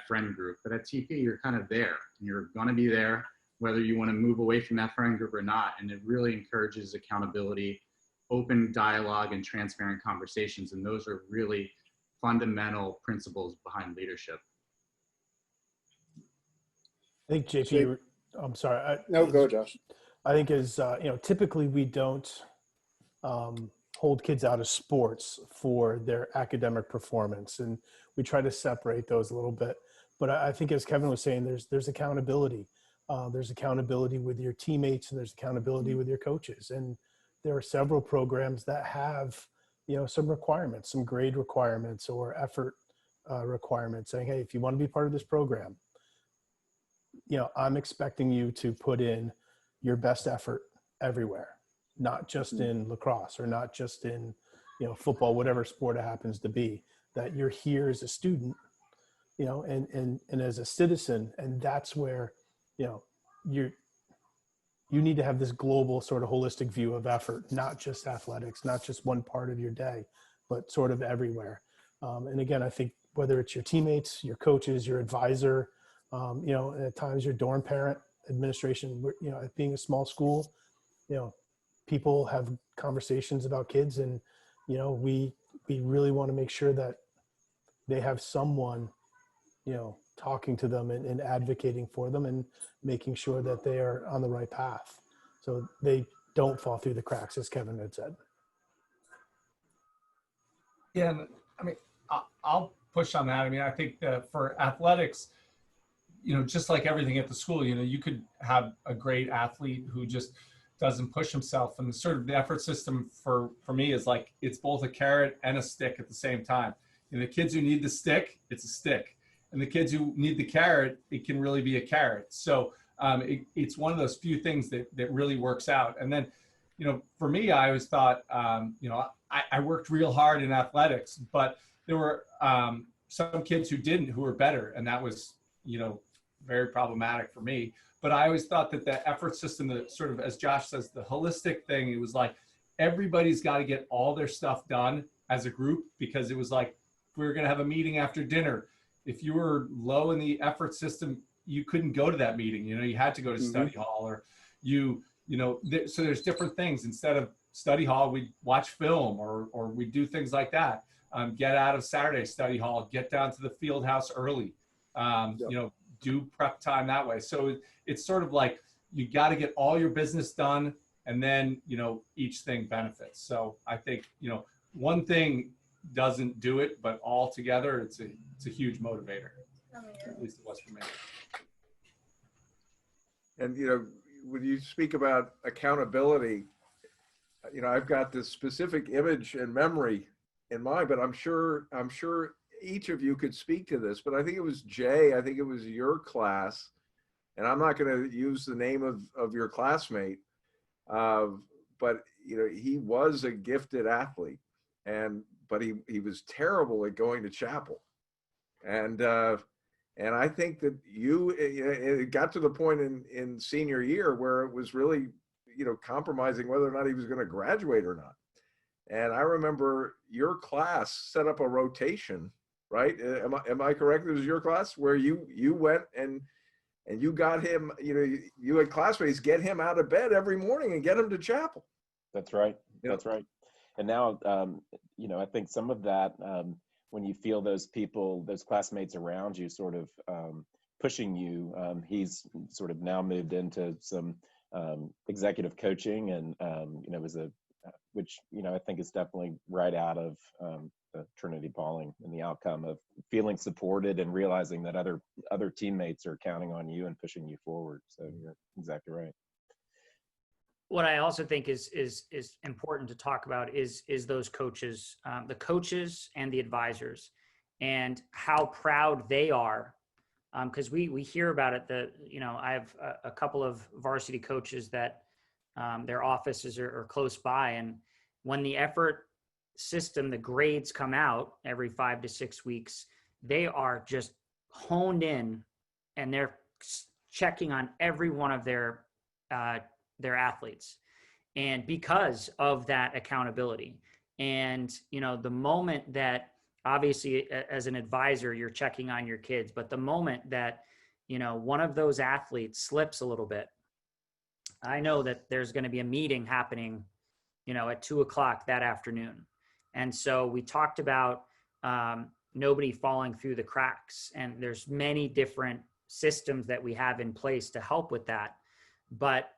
friend group. But at TP, you're kind of there, and you're going to be there whether you want to move away from that friend group or not. And it really encourages accountability, open dialogue, and transparent conversations. And those are really fundamental principles behind leadership. I think JP, I'm sorry. No, go, Josh. I think typically we don't hold kids out of sports for their academic performance, and we try to separate those a little bit. But I think, as Kevin was saying, there's accountability. There's accountability with your teammates, and there's accountability with your coaches. And there are several programs that have, some requirements, some grade requirements or effort requirements, saying, hey, if you want to be part of this program, I'm expecting you to put in your best effort everywhere, not just in lacrosse or not just in, football, whatever sport it happens to be, that you're here as a student, and as a citizen. And that's where, you need to have this global sort of holistic view of effort, not just athletics, not just one part of your day, but sort of everywhere. And again, I think whether it's your teammates, your coaches, your advisor, at times your dorm parent, administration, being a small school, people have conversations about kids, and, we really want to make sure that they have someone, talking to them and advocating for them and making sure that they are on the right path, so they don't fall through the cracks, as Kevin had said. Yeah, I mean, I'll push on that. I mean, I think that for athletics, just like everything at the school, you could have a great athlete who just doesn't push himself. And the effort system for me is like, it's both a carrot and a stick at the same time. And the kids who need the stick, it's a stick. And the kids who need the carrot, it can really be a carrot. So it's one of those few things that really works out. And then, for me, I always thought, I worked real hard in athletics, but there were some kids who didn't, who were better. And that was, very problematic for me. But I always thought that the effort system, that sort of, as Josh says, the holistic thing, it was like, everybody's got to get all their stuff done as a group, because it was like, we were going to have a meeting after dinner. If you were low in the effort system, you couldn't go to that meeting. You had to go to study hall, or so there's different things. Instead of study hall, we'd watch film or we'd do things like that. Get out of Saturday study hall, get down to the field house early, do prep time that way. So it's sort of like, you got to get all your business done, and then, each thing benefits. So I think, one thing doesn't do it, but all together, it's a huge motivator. At least it was for me. And, when you speak about accountability, I've got this specific image and memory in mind, but I'm sure each of you could speak to this, but I think it was Jay, I think it was your class, and I'm not going to use the name of your classmate, but he was a gifted athlete, but he was terrible at going to chapel, and I think that it got to the point in senior year where it was really compromising whether or not he was going to graduate or not. And I remember your class set up a rotation, right? Am I correct? It was your class where you went and you got him, you had classmates get him out of bed every morning and get him to chapel. That's right. That's right. And now, I think some of that, when you feel those people, those classmates around you sort of pushing you, he's sort of now moved into some executive coaching, and was which I think is definitely right out of Trinity-Pawling, and the outcome of feeling supported and realizing that other teammates are counting on you and pushing you forward. So you're exactly right. What I also think is important to talk about is those coaches, the coaches and the advisors, and how proud they are. Because we hear about it. I have a couple of varsity coaches that their offices are close by, and when the effort system, the grades come out every 5 to 6 weeks, they are just honed in, and they're checking on every one of their athletes, and because of that accountability. And the moment that, obviously as an advisor, you're checking on your kids, but the moment that one of those athletes slips a little bit, I know that there's going to be a meeting happening at 2:00 that afternoon. And so we talked about nobody falling through the cracks, and there's many different systems that we have in place to help with that. But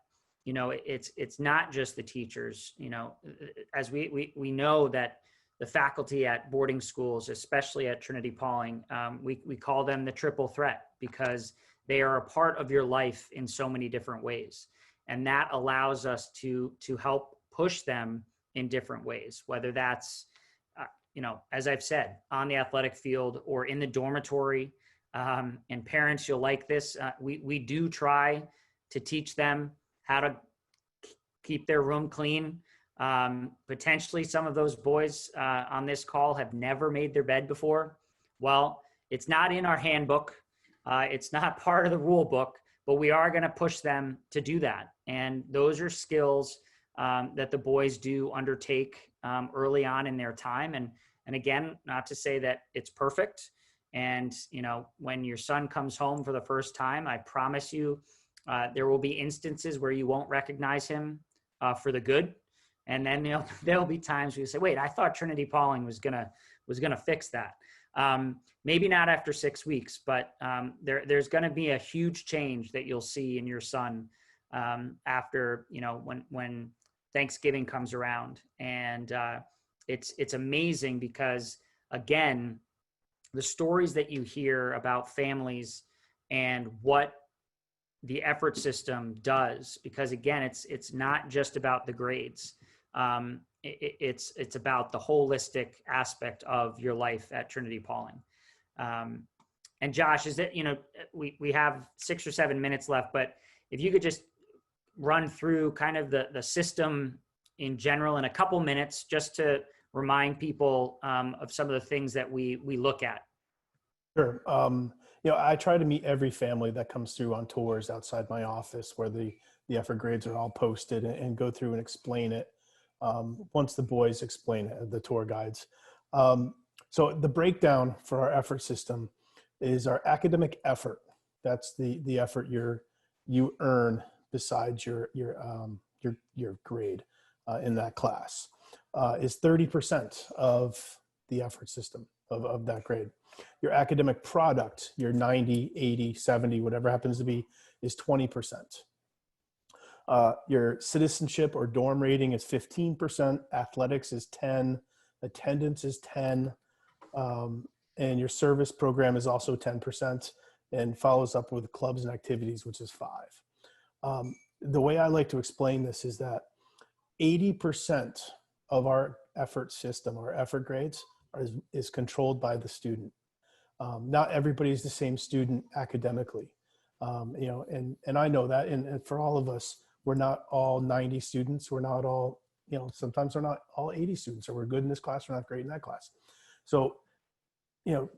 it's not just the teachers. As we know that the faculty at boarding schools, especially at Trinity-Pawling, we call them the triple threat, because they are a part of your life in so many different ways. And that allows us to help push them in different ways, whether that's, as I've said, on the athletic field or in the dormitory. And parents, you'll like this. We do try to teach them how to keep their room clean. Potentially some of those boys on this call have never made their bed before. Well, it's not in our handbook. It's not part of the rule book, but we are going to push them to do that. And those are skills that the boys do undertake early on in their time. And again, not to say that it's perfect. And, when your son comes home for the first time, I promise you, there will be instances where you won't recognize him for the good. And then there'll be times where you say, wait, I thought Trinity-Pawling was gonna fix that. Maybe not after 6 weeks, but there's gonna be a huge change that you'll see in your son after, when Thanksgiving comes around. And it's amazing because, again, the stories that you hear about families and what the effort system does, because again, it's not just about the grades. It's about the holistic aspect of your life at Trinity-Pawling. And Josh, is that, we have 6 or 7 minutes left, but if you could just run through kind of the system in general in a couple minutes, just to remind people of some of the things that we look at. Sure. I try to meet every family that comes through on tours outside my office, where the effort grades are all posted, and go through and explain it. Once the boys explain it, the tour guides. So the breakdown for our effort system is our academic effort. That's the effort you earn besides your grade. in that class is 30% of the effort system of that grade. Your academic product, your 90, 80, 70, whatever happens to be, is 20%. Your citizenship or dorm rating is 15%, athletics is 10, attendance is 10, and your service program is also 10% and follows up with clubs and activities, which is 5. The way I like to explain this is that 80% of our effort system, our effort grades, is controlled by the student. Not everybody is the same student academically, and I know that, and for all of us, we're not all 90 students. We're not all, sometimes we're not all 80 students, or we're good in this class, we're not great in that class. So,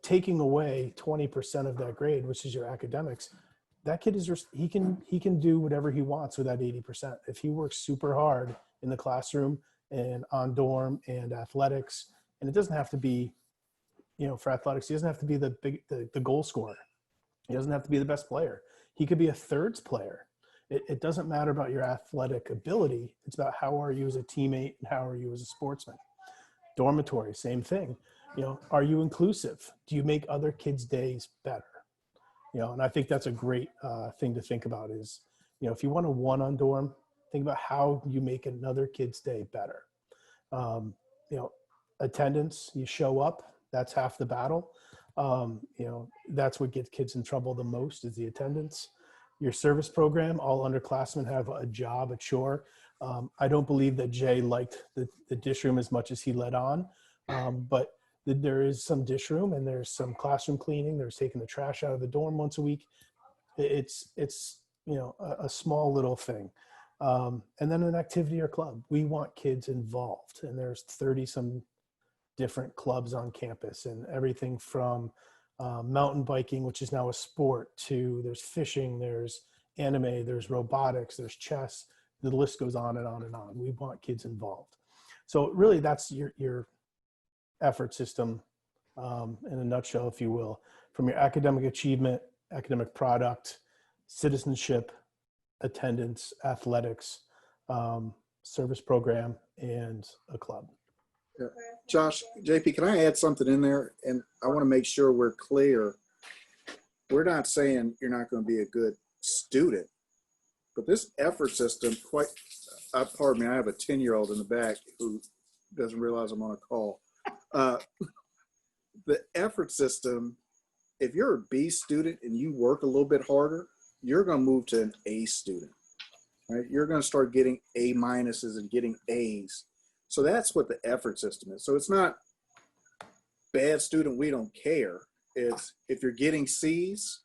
taking away 20% of that grade, which is your academics, that kid he can do whatever he wants with that 80%. If he works super hard in the classroom and on dorm and athletics, and it doesn't have to be, for athletics, he doesn't have to be the goal scorer. He doesn't have to be the best player. He could be a thirds player. It doesn't matter about your athletic ability. It's about how are you as a teammate and how are you as a sportsman. Dormitory, same thing. Are you inclusive? Do you make other kids' days better? And I think that's a great thing to think about is, if you want to one on dorm, think about how you make another kid's day better. Attendance, you show up, that's half the battle. That's what gets kids in trouble the most is the attendance. Your service program, all underclassmen have a job, a chore. I don't believe that Jay liked the dish room as much as he let on, but there is some dish room and there's some classroom cleaning. There's taking the trash out of the dorm once a week. It's a small little thing. And then an activity or club. We want kids involved, and there's 30 some different clubs on campus, and everything from mountain biking, which is now a sport, to there's fishing, there's anime, there's robotics, there's chess. The list goes on and on and on. We want kids involved. So really that's your effort system in a nutshell, if you will, from your academic achievement, academic product, citizenship, attendance, athletics, service program, and a club. Yeah. Josh, JP, can I add something in there? And I want to make sure we're clear. We're not saying you're not going to be a good student, but this effort system, pardon me, I have a 10-year-old in the back who doesn't realize I'm on a call. The effort system, if you're a B student and you work a little bit harder, you're going to move to an A student, right? You're going to start getting A minuses and getting A's. So that's what the effort system is. So it's not bad student, we don't care. It's if you're getting C's,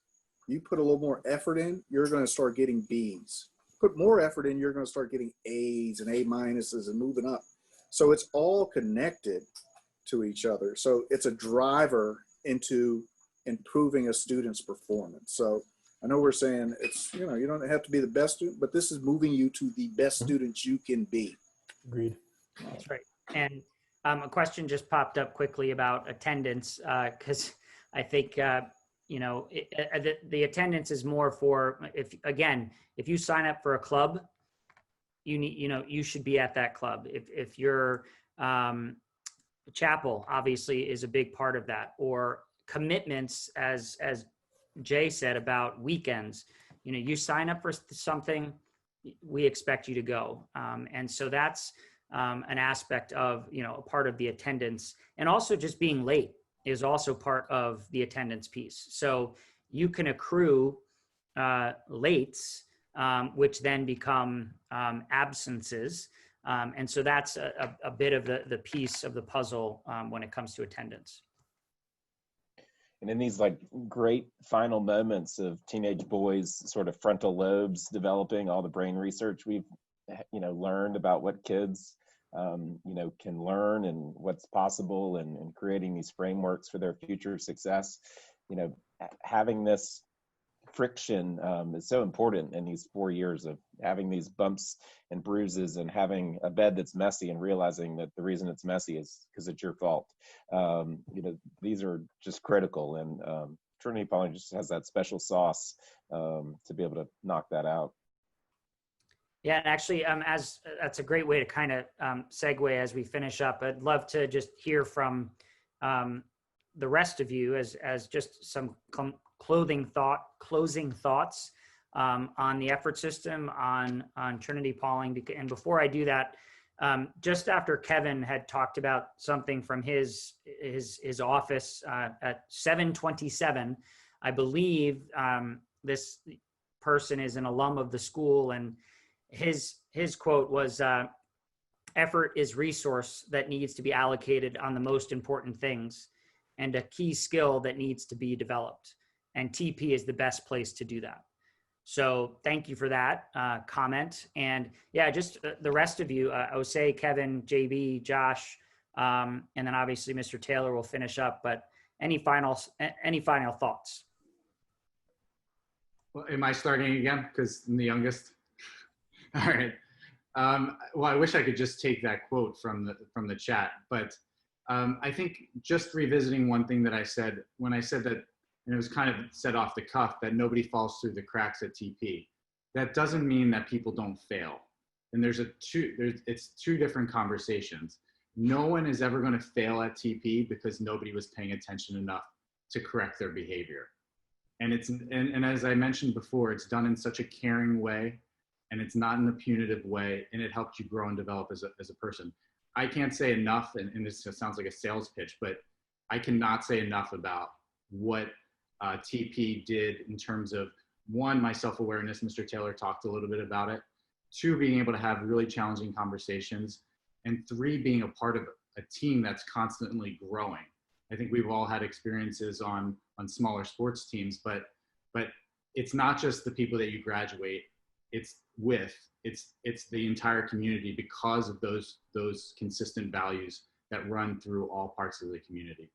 you put a little more effort in, you're going to start getting B's. Put more effort in, you're going to start getting A's and A minuses and moving up. So it's all connected to each other. So it's a driver into improving a student's performance. So I know we're saying it's, you don't have to be the best student, but this is moving you to the best students you can be. Agreed. That's right. And a question just popped up quickly about attendance, because I think, the attendance is more for, if you sign up for a club, you should be at that club. If your chapel obviously is a big part of that, or commitments, as Jay said about weekends, you sign up for something, we expect you to go. And so that's an aspect of, a part of the attendance, and also just being late is also part of the attendance piece. So you can accrue lates, which then become absences. And so that's a bit of the piece of the puzzle when it comes to attendance. And in these great final moments of teenage boys, sort of frontal lobes developing, all the brain research we've learned about what kids can learn and what's possible, and creating these frameworks for their future success. Having this friction is so important in these 4 years of having these bumps and bruises and having a bed that's messy and realizing that the reason it's messy is because it's your fault. These are just critical, and Trinity-Pawling just has that special sauce to be able to knock that out. Yeah, and actually, as that's a great way to kind of segue as we finish up. I'd love to just hear from the rest of you as just some closing thoughts on the effort system on Trinity-Pawling. And before I do that, just after Kevin had talked about something from his office at 7:27, I believe this person is an alum of the school, and his quote was, effort is resource that needs to be allocated on the most important things and a key skill that needs to be developed. And TP is the best place to do that. So thank you for that comment. And yeah, just the rest of you, Osei, Kevin, JB, Josh, and then obviously Mr. Taylor will finish up, but any final thoughts? Well, am I starting again? Because I'm the youngest. All right. Well, I wish I could just take that quote from the chat, but I think just revisiting one thing that I said when I said that, and it was kind of said off the cuff, that nobody falls through the cracks at TP. That doesn't mean that people don't fail. And it's two different conversations. No one is ever going to fail at TP because nobody was paying attention enough to correct their behavior. And and as I mentioned before, it's done in such a caring way, and it's not in a punitive way, and it helps you grow and develop as a person. I can't say enough, and this sounds like a sales pitch, but I cannot say enough about what TP did in terms of, one, my self-awareness. Mr. Taylor talked a little bit about it. Two, being able to have really challenging conversations. And three, being a part of a team that's constantly growing. I think we've all had experiences on smaller sports teams, but it's not just the people that you graduate, it's the entire community because of those consistent values that run through all parts of the community.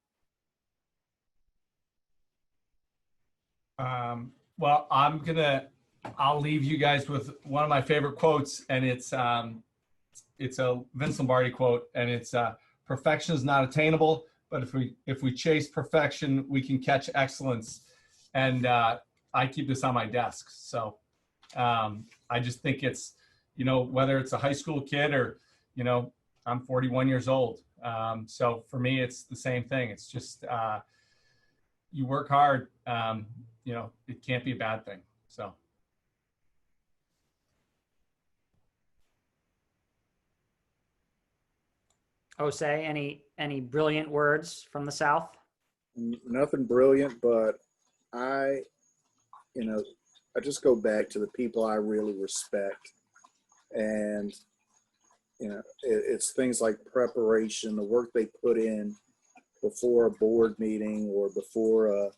Well, I'll leave you guys with one of my favorite quotes, and it's a Vince Lombardi quote, and it's perfection is not attainable, but if we chase perfection, we can catch excellence. And I keep this on my desk. So I just think it's, whether it's a high school kid or, I'm 41 years old. So for me, it's the same thing. It's just, you work hard, it can't be a bad thing. So. Osei, any brilliant words from the South? Nothing brilliant, but I just go back to the people I really respect. And, it's things like preparation, the work they put in before a board meeting or before a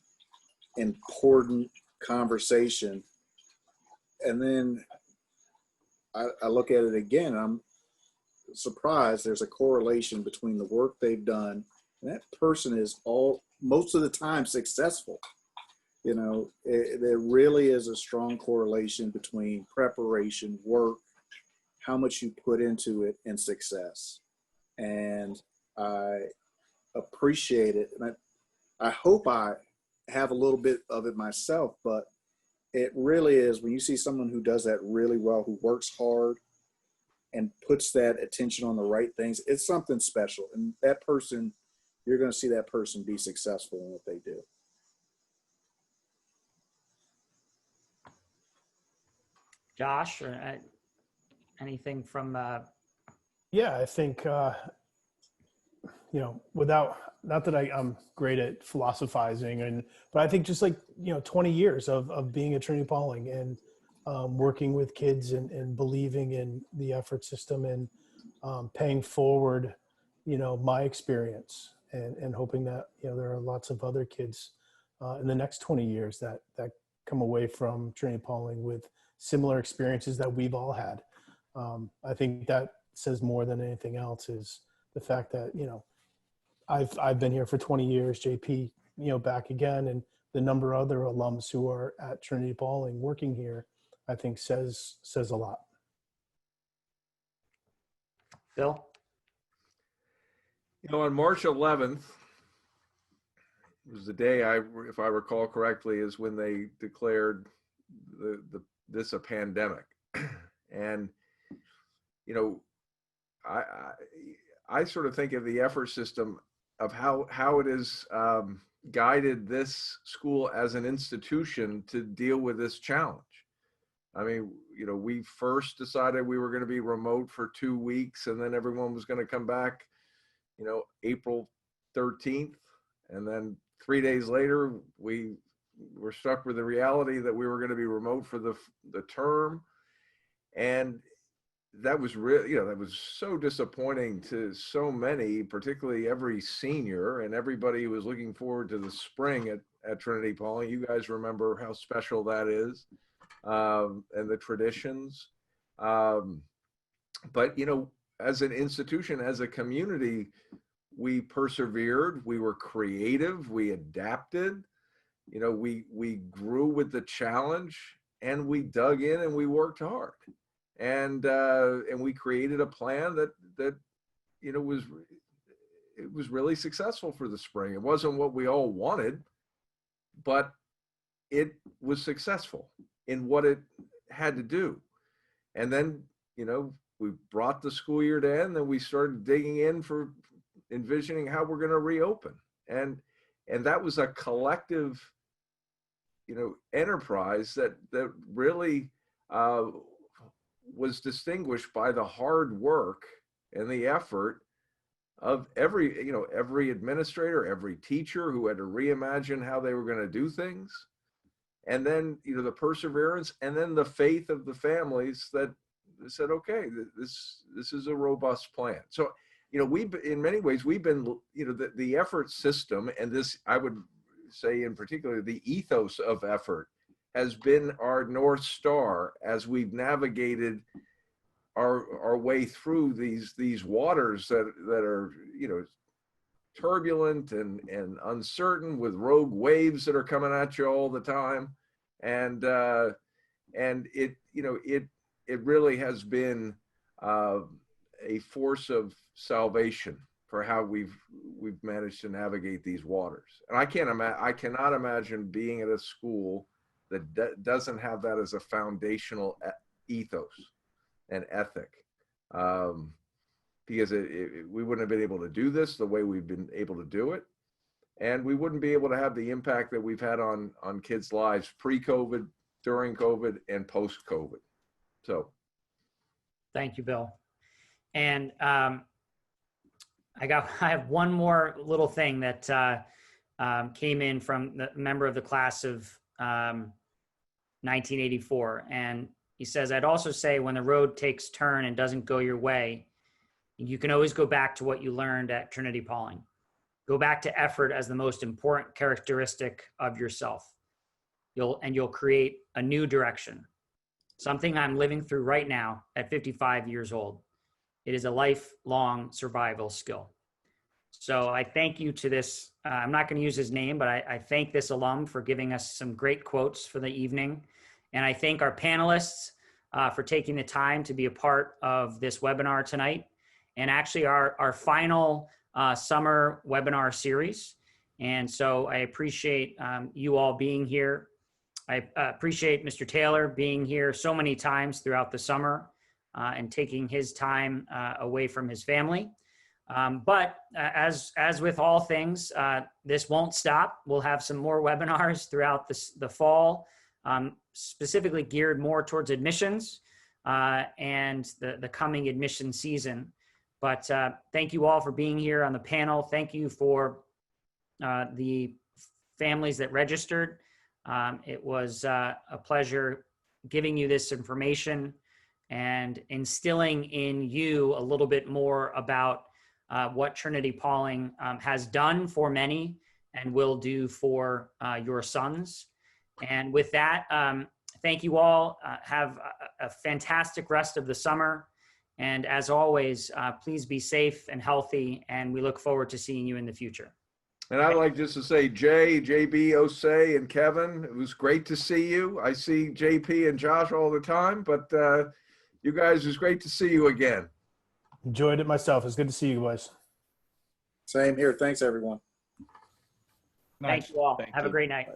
important conversation. And then I look at it again, I'm surprised there's a correlation between the work they've done and that person is most of the time successful. There really is a strong correlation between preparation, work, how much you put into it, and success. And I appreciate it. And I hope I have a little bit of it myself, but it really is when you see someone who does that really well, who works hard and puts that attention on the right things, it's something special. And that person, you're going to see that person be successful in what they do. Josh, or anything from? Yeah, I think, not that I'm great at philosophizing, but I think just 20 years of being at Trinity-Pawling and working with kids and believing in the effort system and paying forward, my experience and hoping that, there are lots of other kids in the next 20 years that come away from Trinity-Pawling with similar experiences that we've all had. I think that says more than anything else is the fact that, I've been here for 20 years, JP, back again, and the number of other alums who are at Trinity-Pawling working here, I think says a lot. Bill? On March 11th was the day, if I recall correctly, is when they declared this a pandemic. And you know, I sort of think of the effort system of how it has guided this school as an institution to deal with this challenge. I mean, you know, we first decided we were going to be remote for 2 weeks, and then everyone was going to come back, you know, April 13th. And then 3 days later, we were stuck with the reality that we were going to be remote for the term. And that was really, you know, that was so disappointing to so many, particularly every senior and everybody who was looking forward to the spring at Trinity-Pawling. You guys remember how special that is, and the traditions. But, you know, as an institution, as a community, we persevered, we were creative, we adapted, you know, we grew with the challenge, and we dug in and we worked hard. And we created a plan that you know was really successful for the spring. It wasn't what we all wanted, but it was successful in what it had to do. And then, you know, we brought the school year to end, and we started digging in for envisioning how we're going to reopen. And that was a collective, you know, enterprise that really was distinguished by the hard work and the effort of every administrator, every teacher who had to reimagine how they were going to do things. And then, you know, the perseverance, and then the faith of the families that said, okay, this is a robust plan. So, you know, in many ways, we've been, you know, the effort system, and this, I would say in particular, the ethos of effort has been our North Star as we've navigated our way through these waters that are, you know, turbulent and uncertain, with rogue waves that are coming at you all the time. And it, you know, it really has been a force of salvation for how we've managed to navigate these waters. And I cannot imagine being at a school that doesn't have that as a foundational ethos and ethic, because we wouldn't have been able to do this the way we've been able to do it, and we wouldn't be able to have the impact that we've had on kids' lives pre-COVID, during COVID, and post-COVID. So, thank you, Bill. And I have one more little thing that came in from the member of the class of 1984. And he says, I'd also say when the road takes turn and doesn't go your way, you can always go back to what you learned at Trinity-Pawling. Go back to effort as the most important characteristic of yourself. You'll create a new direction. Something I'm living through right now at 55 years old. It is a lifelong survival skill. So I thank you to this, I'm not going to use his name, but I thank this alum for giving us some great quotes for the evening. And I thank our panelists for taking the time to be a part of this webinar tonight, and actually our final summer webinar series. And so I appreciate you all being here. I appreciate Mr. Taylor being here so many times throughout the summer and taking his time away from his family. But as with all things, this won't stop. We'll have some more webinars throughout the fall, specifically geared more towards admissions and the coming admission season. But thank you all for being here on the panel. Thank you for the families that registered. It was a pleasure giving you this information and instilling in you a little bit more about what Trinity-Pawling has done for many and will do for your sons. And with that, thank you all. Have a fantastic rest of the summer. And as always, please be safe and healthy, and we look forward to seeing you in the future. and I'd like just to say, Jay, JB, Osei, and Kevin, it was great to see you. I see JP and Josh all the time, but you guys, it was great to see you again. Enjoyed it myself. It's good to see you guys. Same here. Thanks, everyone. Thank you all. Thank Have a you. great night. Bye.